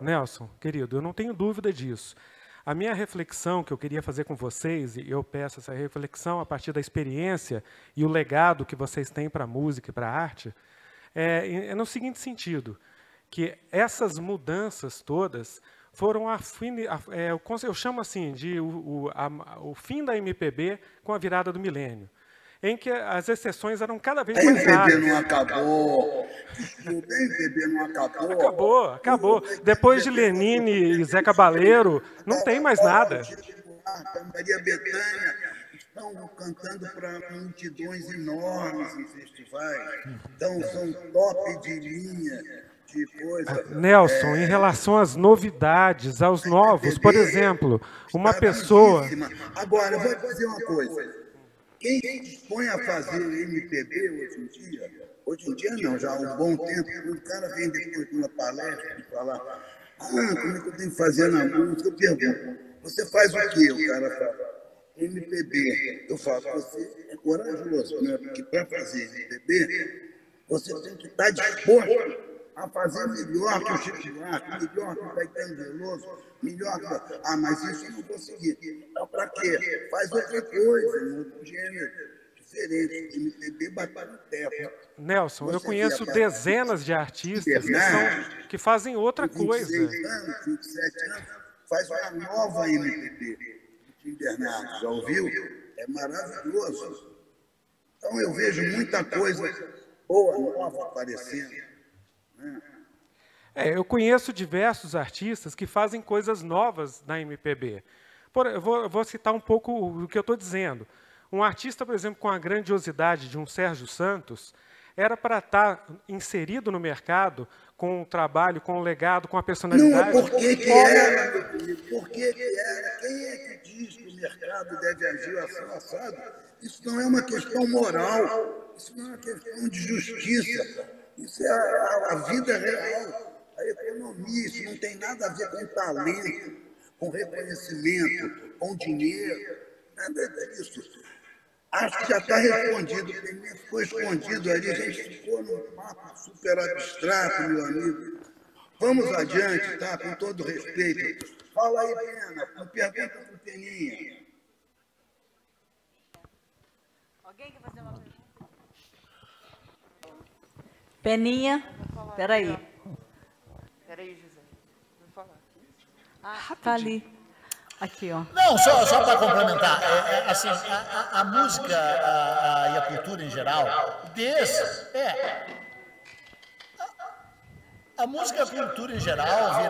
Nelson, querido, eu não tenho dúvida disso. A minha reflexão que eu queria fazer com vocês, e eu peço essa reflexão a partir da experiência e o legado que vocês têm para a música e para a arte, é no seguinte sentido, que essas mudanças todas foram eu chamo assim de o fim da MPB com a virada do milênio, em que as exceções eram cada vez mais raras. A MPB não acabou. A MPB não acabou. Acabou. Depois de Lenine e Zé Cabaleiro, não tem mais nada. Maria Bethânia estão cantando para multidões enormes em festivais. Então, são top de linha. Nelson, em relação às novidades, aos novos, por exemplo, uma pessoa... Agora, eu vou te dizer uma coisa. Quem se dispõe a fazer MPB hoje em dia não, já há um bom tempo, o cara vem depois de uma palestra e falar, como é que eu tenho que fazer na música? Eu pergunto, você faz o quê? O cara fala, MPB. Eu falo, você é corajoso, né? Porque para fazer MPB, você tem que estar disposto a fazer melhor que o Chico Buarque, melhor que o Caetano Veloso, melhor que... mas isso eu não consegui. Então, para quê? Faz outra coisa, um outro gênero diferente. MPB bateu no terra. Nelson, eu conheço dezenas de artistas que fazem outra coisa. 26 anos, 27 anos, faz uma nova MPB. Tim Bernardo, já ouviu? É maravilhoso. Então, eu vejo muita coisa boa, nova aparecendo. Eu conheço diversos artistas que fazem coisas novas na MPB. Eu vou citar um pouco o que eu estou dizendo. Um artista, por exemplo, com a grandiosidade de um Sérgio Santos, era para estar inserido no mercado com o trabalho, com o legado, com a personalidade. Não, por que era, meu querido? Por que era? Quem é que diz que o mercado deve agir assim, assado? Isso não é uma questão moral, isso não é uma questão de justiça, isso é a vida real, a economia, isso não tem nada a ver com talento, com reconhecimento, com dinheiro, nada disso. Acho que já está respondido, o ficou escondido ali, a gente ficou num papo super abstrato, meu amigo. Vamos adiante, tá? Com todo respeito. Fala aí, Pena, uma pergunta para o Peninha. Alguém quer fazer uma pergunta? Peninha, espera aí. Espera aí, José. Vou falar. Ah, tá ali. Aqui, ó. Não, só para complementar, assim, a música e a cultura em geral, a música e a cultura em geral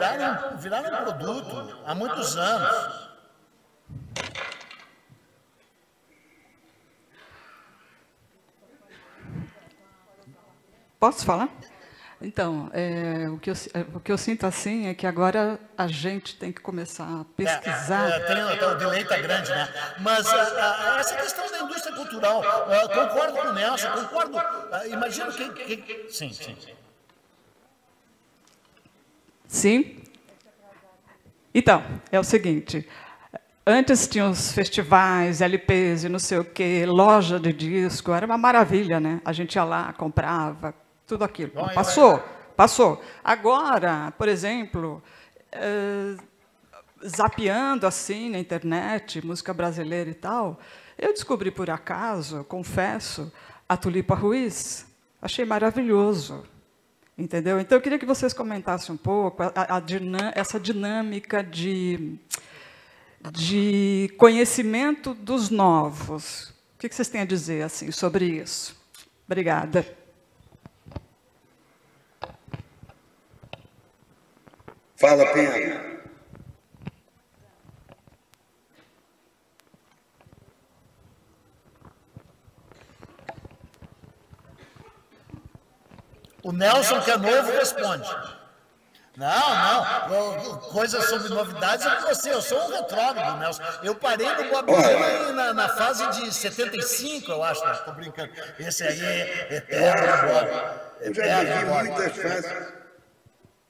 viraram um produto há muitos anos. Posso falar? Então, o que eu sinto assim é que agora a gente tem que começar a pesquisar. O delay está grande, né? Mas essa questão da indústria cultural, concordo com o Nelson, concordo. Imagino que. Sim. Sim? Então, é o seguinte. Antes tinha os festivais, LPs e não sei o quê, loja de disco, era uma maravilha, né? A gente ia lá, comprava, tudo aquilo. Passou. Agora, por exemplo, zapeando assim na internet, música brasileira e tal, eu descobri por acaso, confesso, a Tulipa Ruiz. Achei maravilhoso. Entendeu? Então, eu queria que vocês comentassem um pouco essa dinâmica de conhecimento dos novos. O que vocês têm a dizer assim, sobre isso? Obrigada. Fala, Pena. O Nelson, que é novo, responde. Não. Coisas sobre novidades é com você. Eu sou um retrógrado, Nelson. Eu parei no Bob Dylan na fase de 75, eu acho. Estou brincando. Esse aí é eterno agora. Eu já vivi muitas fases.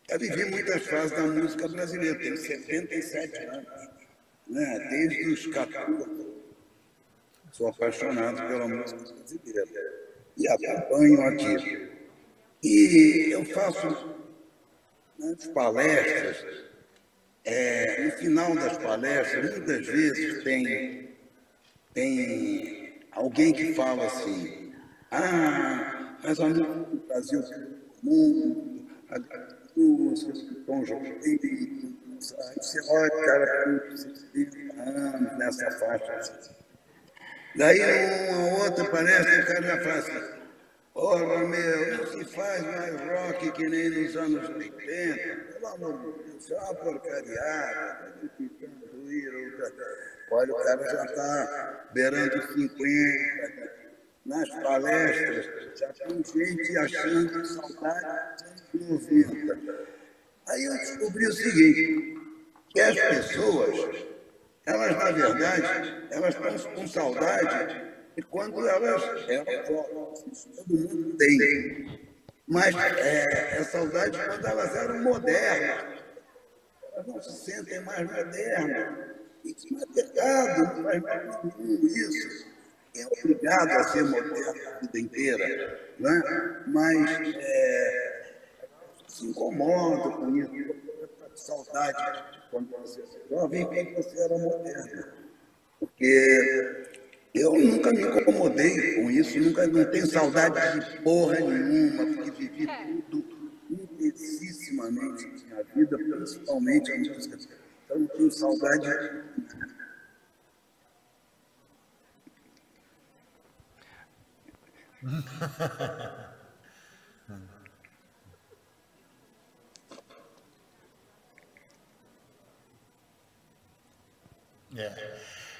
Eu vivi muitas fases da música brasileira. Tenho 77 anos. Né? Desde os 14. Sou apaixonado pela música brasileira. E acompanho aqui. E eu faço palestras, no final das palestras, muitas vezes tem alguém que fala assim, mas a música do Brasil a música do Tom Jobim, você olha, cara, com 60 anos nessa faixa. Daí, uma outra palestra, o cara já fala assim, ora, meu, não se faz mais rock que nem nos anos 80. Pelo amor de Deus, é uma porcariada. Olha, o cara já está beirando 50. Nas palestras, já tem gente achando saudade dos anos 90. Aí eu descobri o seguinte, que as pessoas, elas, na verdade, elas estão com saudade e quando elas todo mundo tem. Mas é saudade quando elas eram modernas. Elas não se sentem mais modernas. Isso não é pecado, não faz mais nenhum isso. É obrigado a ser moderno a vida inteira. Né? Mas se incomoda com isso. Saudade quando você era jovem, quando você era moderna. Porque eu nunca me incomodei com isso, não tenho saudade de porra nenhuma, porque vivi tudo intensissimamente na minha vida, principalmente a música. Então, não tenho saudade.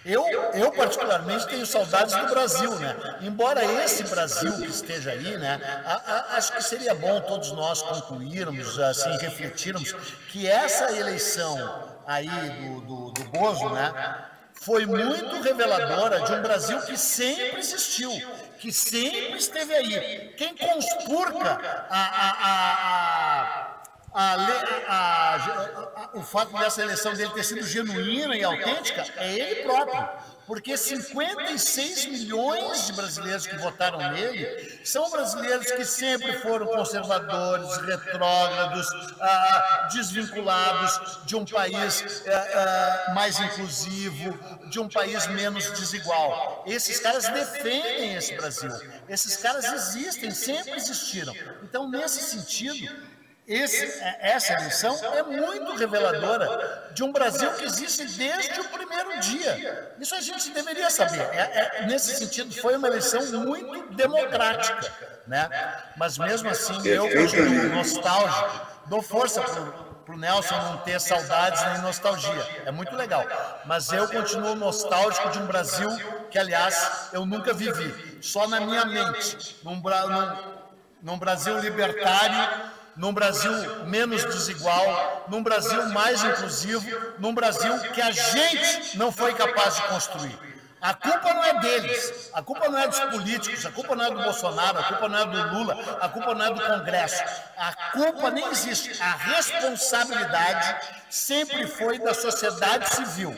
Eu particularmente tenho saudades do Brasil, né? Embora esse Brasil que esteja aí, né? Acho que seria bom todos nós concluirmos, assim, refletirmos que essa eleição aí do Bozo, né? Foi muito reveladora de um Brasil que sempre existiu, que sempre esteve aí. Quem conspurca o fato dessa eleição dele ter sido genuína e autêntica é ele próprio, porque 56 milhões de brasileiros que votaram nele são brasileiros que sempre foram conservadores, retrógrados, desvinculados de um país mais inclusivo, de um país menos desigual. Esses caras defendem esse Brasil, esses caras existem, sempre existiram. Então, nesse sentido, essa eleição é muito reveladora de um Brasil que existe desde o primeiro dia. Isso a gente deveria saber. Nesse sentido, foi uma eleição muito democrática, né? Mas mesmo assim, eu continuo nostálgico, dou força para o Nelson não ter saudades nem nostalgia. É muito legal. Mas eu continuo nostálgico de um Brasil que, aliás, eu nunca vivi. Só na minha mente. Num Brasil libertário, num Brasil menos desigual, num Brasil mais inclusivo, num Brasil que a gente não foi capaz de construir. A culpa não é deles, a culpa não é dos políticos, a culpa não é do Bolsonaro, a culpa não é do Lula, a culpa não é do Congresso. A culpa nem existe. A responsabilidade sempre foi da sociedade civil.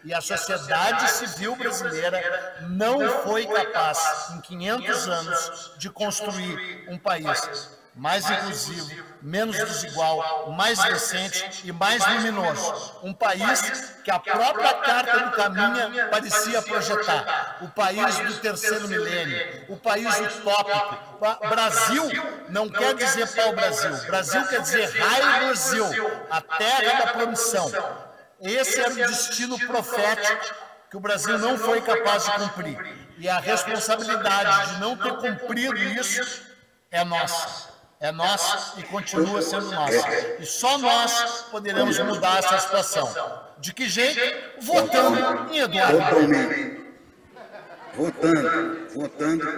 E a sociedade civil brasileira não foi capaz, em 500 anos, de construir um país mais inclusivo, menos desigual, mais decente e mais luminoso. Um país que a própria Carta do Caminha parecia projetar. O país do terceiro milênio, o país utópico. Brasil não quer dizer pau-brasil. Brasil quer dizer Raio Brasil, a terra da promissão. Esse era o destino profético que o Brasil não foi capaz de cumprir. E a responsabilidade de não ter cumprido isso é nossa. É nossa e continua sendo nossa. E só nós poderemos mudar essa situação. De que jeito? Votando em Eduardo. Votando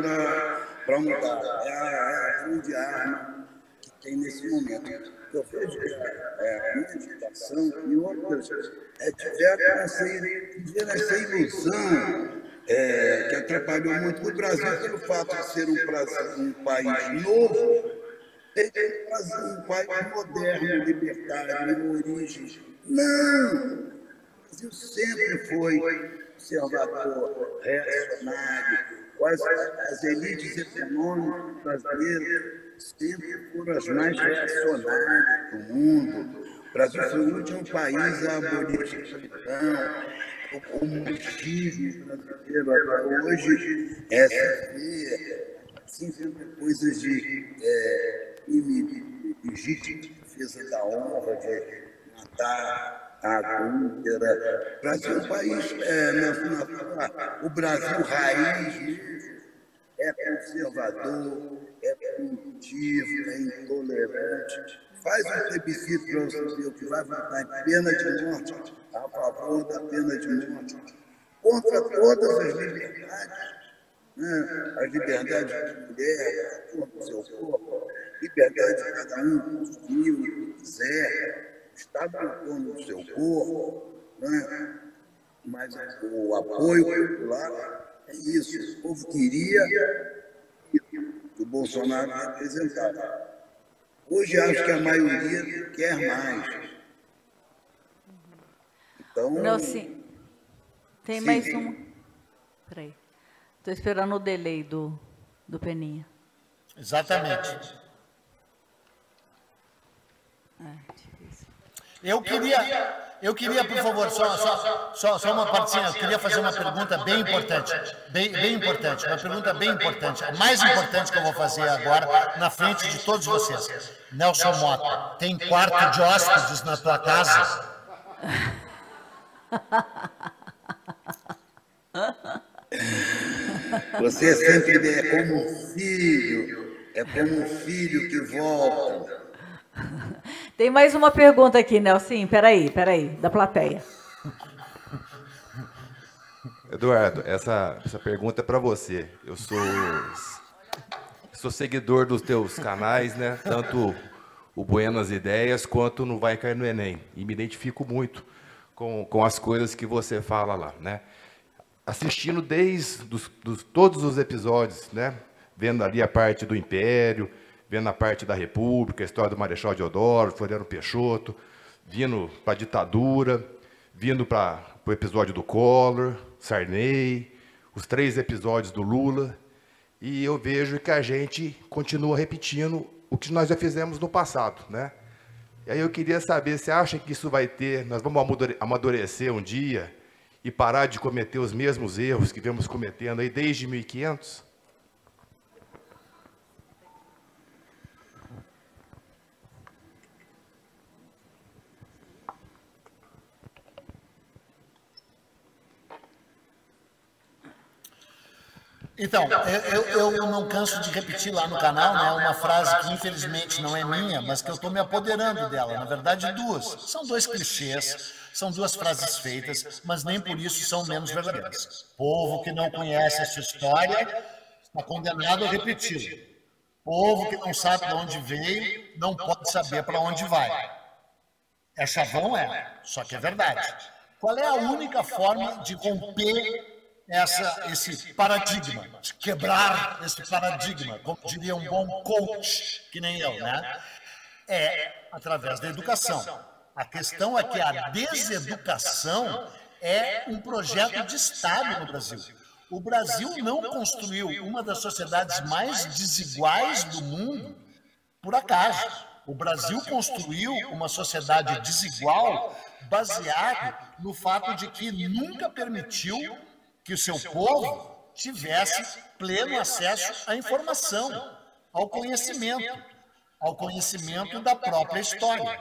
para mudar. É a grande arma que tem nesse momento. Eu vejo que a minha educação e outras tiveram essa ilusão que atrapalhou muito o Brasil pelo fato de ser um país novo. Um país moderno, libertário, de origem. Não! O Brasil sempre foi conservador, reacionário. As elites econômicas brasileiras sempre foram as mais reacionárias do mundo. O Brasil foi o último país a abolir a escravidão. O comunismo brasileiro até hoje assim, sempre coisas de legítima defesa da honra, de matar a adúltera. O Brasil é um país, o Brasil raiz mesmo, é conservador, é primitivo, é intolerante. Faz um plebiscito para você ver o que vai votar em pena de morte, a favor da pena de morte, contra todas as liberdades. As liberdades de mulher, contra o seu corpo, liberdade de cada um consumir o que quiser, o Estado dono do seu corpo, mas o apoio popular é isso. O povo queria que o Bolsonaro representava. Hoje acho que a maioria quer mais. Então, não, sim. Tem mais uma. Peraí. Estou esperando o delay do Peninha. Exatamente. Eu queria, por favor, só uma partezinha. Eu queria fazer uma pergunta bem importante. Bem importante. Uma pergunta bem importante. A mais importante que eu vou fazer agora, na frente de todos vocês. Nelson Mota, tem quarto de hóspedes na tua casa? Você sempre é como um filho que volta. Tem mais uma pergunta aqui, Nelson. Peraí, da plateia. Eduardo, essa pergunta é para você. Eu sou seguidor dos teus canais, né? Tanto o Buenas Ideias quanto no Vai Cair no Enem. E me identifico muito com as coisas que você fala lá, né? Assistindo desde todos os episódios, né? Vendo ali a parte do Império, vendo a parte da República, a história do Marechal Deodoro, Floriano Peixoto, vindo para a ditadura, vindo para o episódio do Collor, Sarney, os 3 episódios do Lula, e eu vejo que a gente continua repetindo o que nós já fizemos no passado, né? E aí eu queria saber, você acha que isso vai ter, nós vamos amadurecer um dia e parar de cometer os mesmos erros que vemos cometendo aí desde 1500? Então, eu não canso de repetir lá no canal, né, uma frase que infelizmente não é minha, mas que eu estou me apoderando dela. Na verdade, 2. São 2 clichês, são 2 frases feitas, mas nem por isso são menos verdadeiras. Povo que não conhece essa história está condenado a repeti-la. Povo que não sabe de onde veio não pode saber para onde vai. É chavão, só que é verdade. Qual é a única forma de romper esse paradigma, de quebrar esse paradigma, como diria um bom coach, que nem eu, né? É através da educação. A questão é que a deseducação é um projeto de Estado no Brasil. O Brasil não construiu uma das sociedades mais desiguais do mundo por acaso. O Brasil construiu uma sociedade desigual baseado no fato de que nunca permitiu que o seu povo tivesse pleno acesso à informação, ao conhecimento da própria história.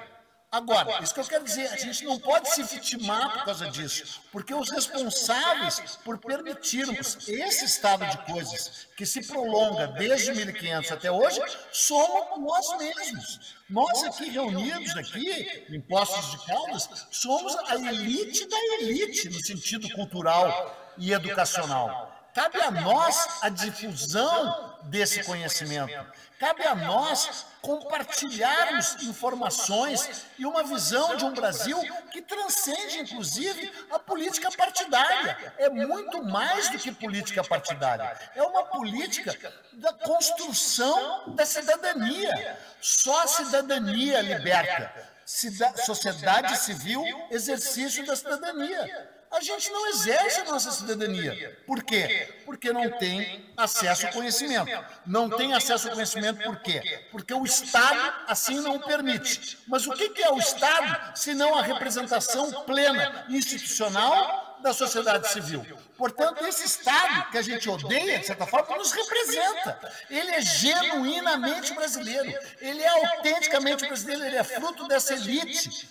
Agora, isso que eu quero dizer, a gente não pode se vitimar por causa disso, porque os responsáveis por permitirmos esse estado de coisas que se prolonga desde 1500 até hoje, somos nós mesmos. Nós aqui reunidos aqui, em Poços de Caldas, somos a elite da elite, no sentido cultural e educacional. Cabe a nós a difusão desse conhecimento. Cabe a nós compartilharmos informações e uma visão de um Brasil que transcende, inclusive, a política partidária. É muito mais do que política partidária. É uma política da construção da cidadania. Só a cidadania liberta. Sociedade civil, exercício da cidadania. A gente não exerce a nossa cidadania. Por quê? Porque não tem acesso ao conhecimento. Não tem acesso ao conhecimento por quê? Porque o Estado assim não permite. Mas o que é o Estado, se não a representação plena, institucional da sociedade civil? Portanto, esse Estado que a gente odeia, de certa forma, nos representa. Ele é genuinamente brasileiro. Ele é autenticamente brasileiro. Ele é fruto dessa elite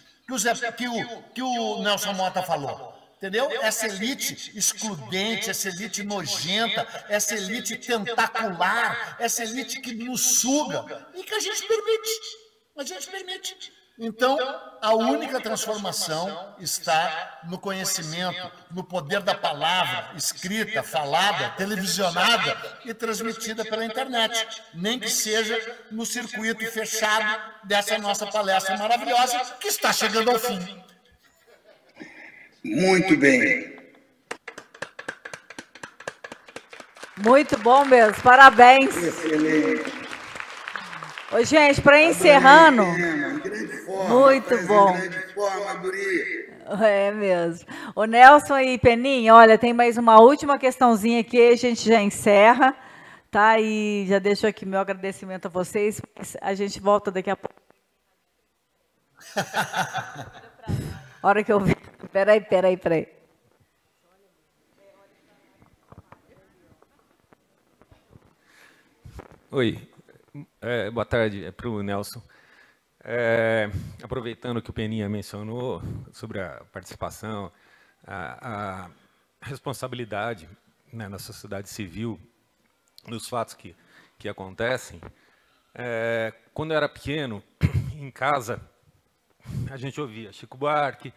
que o Nelson Mota falou. Entendeu? Essa elite excludente, essa elite nojenta, essa elite tentacular, essa elite que nos suga e que a gente permite. Então, a única transformação está no conhecimento, no poder da palavra, escrita, falada, televisionada e transmitida pela internet, nem que seja no circuito fechado dessa nossa palestra maravilhosa que está chegando ao fim. Muito bem. Muito bom mesmo, parabéns. Excelente. Ô, gente, para encerrando... Muito bom. Grande forma, Guri. É mesmo. O Nelson e Peninha, olha, tem mais uma última questãozinha aqui, a gente já encerra, tá? E já deixo aqui meu agradecimento a vocês. A gente volta daqui a pouco. Hora que eu vi. Peraí. Oi, boa tarde para o Nelson. Aproveitando que o Peninha mencionou sobre a participação, a responsabilidade, né, na sociedade civil, nos fatos que acontecem, quando eu era pequeno, em casa, a gente ouvia Chico Buarque,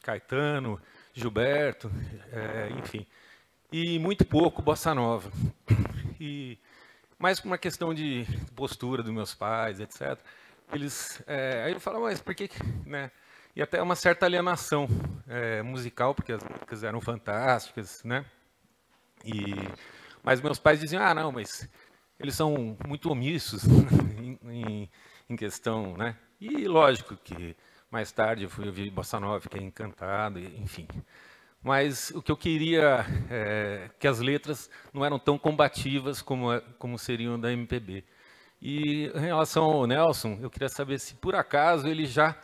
Caetano, Gilberto, enfim. E muito pouco bossa nova. E mais por uma questão de postura dos meus pais, etc. Aí eu falo, mas por que, né? E até uma certa alienação musical, porque as músicas eram fantásticas, né? Mas meus pais diziam, não, mas eles são muito omissos em questão, né? E lógico que mais tarde eu fui ouvir bossa nova, fiquei encantado, enfim. Mas o que eu queria que as letras não eram tão combativas como seriam da MPB. E em relação ao Nelson, eu queria saber se por acaso ele já,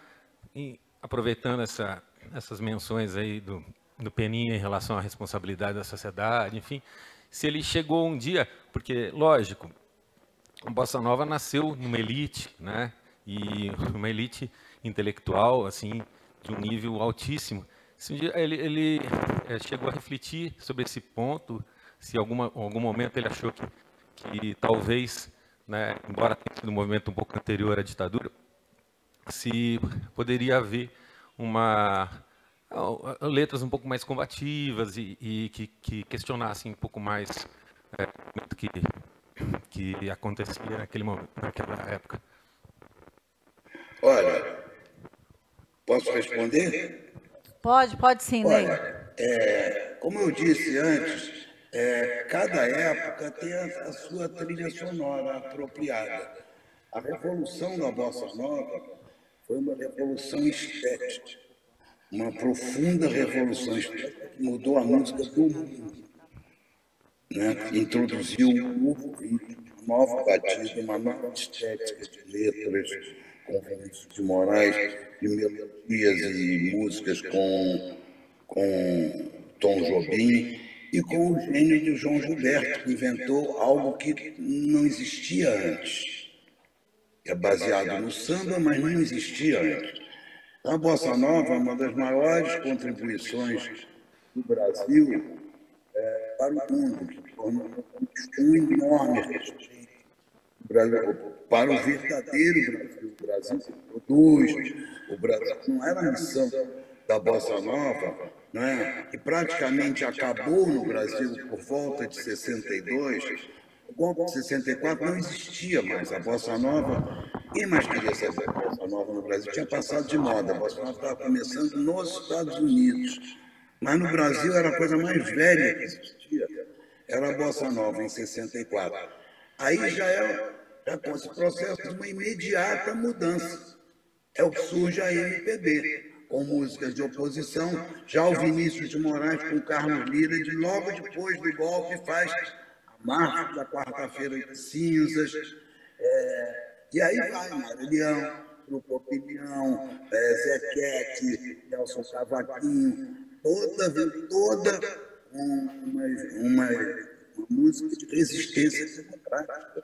aproveitando essas menções aí do Peninha em relação à responsabilidade da sociedade, enfim, se ele chegou um dia, porque, lógico, a bossa nova nasceu numa elite, né? E uma elite intelectual, assim, de um nível altíssimo. Se um dia ele chegou a refletir sobre esse ponto, se em algum momento ele achou que talvez, né, embora tenha sido um movimento um pouco anterior à ditadura, se poderia haver letras um pouco mais combativas e que questionassem um pouco mais o que acontecia naquela época. Olha, posso responder? Pode sim, Ney. Olha, como eu disse antes, cada época tem a sua trilha sonora apropriada. A revolução da bossa nova foi uma revolução estética, uma profunda revolução estética que mudou a música do mundo, né? Introduziu um novo ritmo, uma nova batida, uma nova estética de letras, com Vinícius de Moraes, de melodias e músicas com Tom Jobim e com o gênio de João Gilberto, que inventou algo que não existia antes. É baseado no samba, mas não existia antes. A bossa nova é uma das maiores contribuições do Brasil para o mundo, que tornou um enorme respeito para o verdadeiro Brasil. O Brasil se produz, o Brasil não era a missão da bossa nova, né? Que praticamente acabou no Brasil por volta de 62. O golpe de 64 não existia mais. A bossa nova, quem mais queria saber a bossa nova no Brasil? Tinha passado de moda. A bossa nova estava começando nos Estados Unidos. Mas no Brasil era a coisa mais velha que existia. Era a bossa nova, em 64. Aí já com esse processo de uma imediata mudança. É o que surge a MPB, com músicas de oposição. Já o Vinícius de Moraes com Carlos Lira, logo depois do golpe, faz a marcha da quarta-feira de cinzas. E aí vai Maranhão, Grupo Opinião, Zequete, Nelson Cavaquinho, toda uma música de resistência democrática,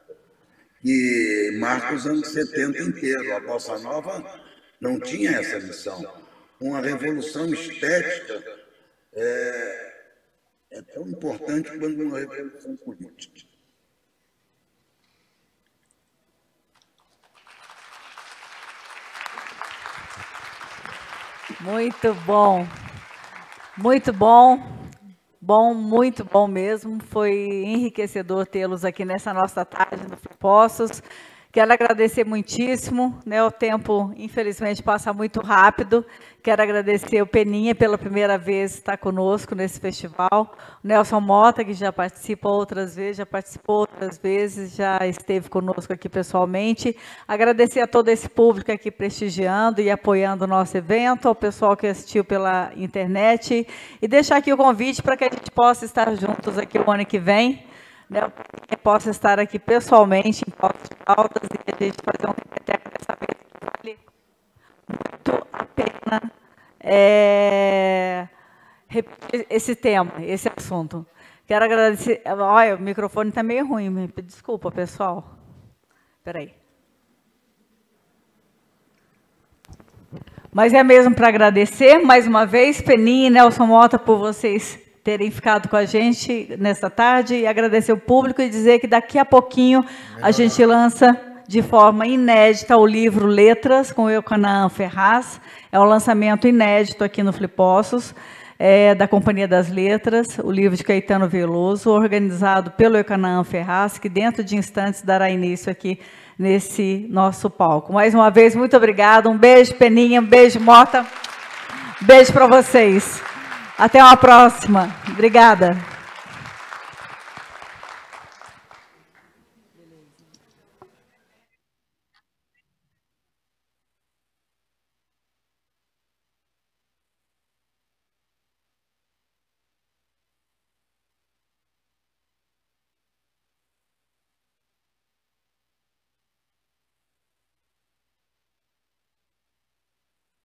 que marca os anos 70 inteiro. A bossa nova não tinha essa missão. Uma revolução estética é tão importante quanto uma revolução política. Muito bom. Muito bom. Muito bom mesmo. Foi enriquecedor tê-los aqui nessa nossa tarde no Flipossos. Quero agradecer muitíssimo, né? O tempo, infelizmente, passa muito rápido. Quero agradecer o Peninha pela primeira vez estar conosco nesse festival. O Nelson Mota, que já participou outras vezes, já esteve conosco aqui pessoalmente. Agradecer a todo esse público aqui prestigiando e apoiando o nosso evento, ao pessoal que assistiu pela internet. E deixar aqui o convite para que a gente possa estar juntos aqui o ano que vem. Né, eu posso estar aqui pessoalmente em Poços de Caldas e a gente fazer um repeteco dessa vez que vale muito a pena repetir esse tema, esse assunto. Quero agradecer. Olha, o microfone está meio ruim, me desculpa, pessoal. Espera aí. Mas é mesmo para agradecer mais uma vez, Peninha e Nelson Mota, por vocês terem ficado com a gente nesta tarde, e agradecer o público e dizer que daqui a pouquinho a gente lança de forma inédita o livro Letras, com o Eucanaan Ferraz. É um lançamento inédito aqui no Flipossos. da Companhia das Letras, o livro de Caetano Veloso, organizado pelo Eucanaã Ferraz, que dentro de instantes dará início aqui nesse nosso palco. Mais uma vez, muito obrigada. Um beijo, Peninha, um beijo, Mota. Beijo para vocês. Até uma próxima. Obrigada.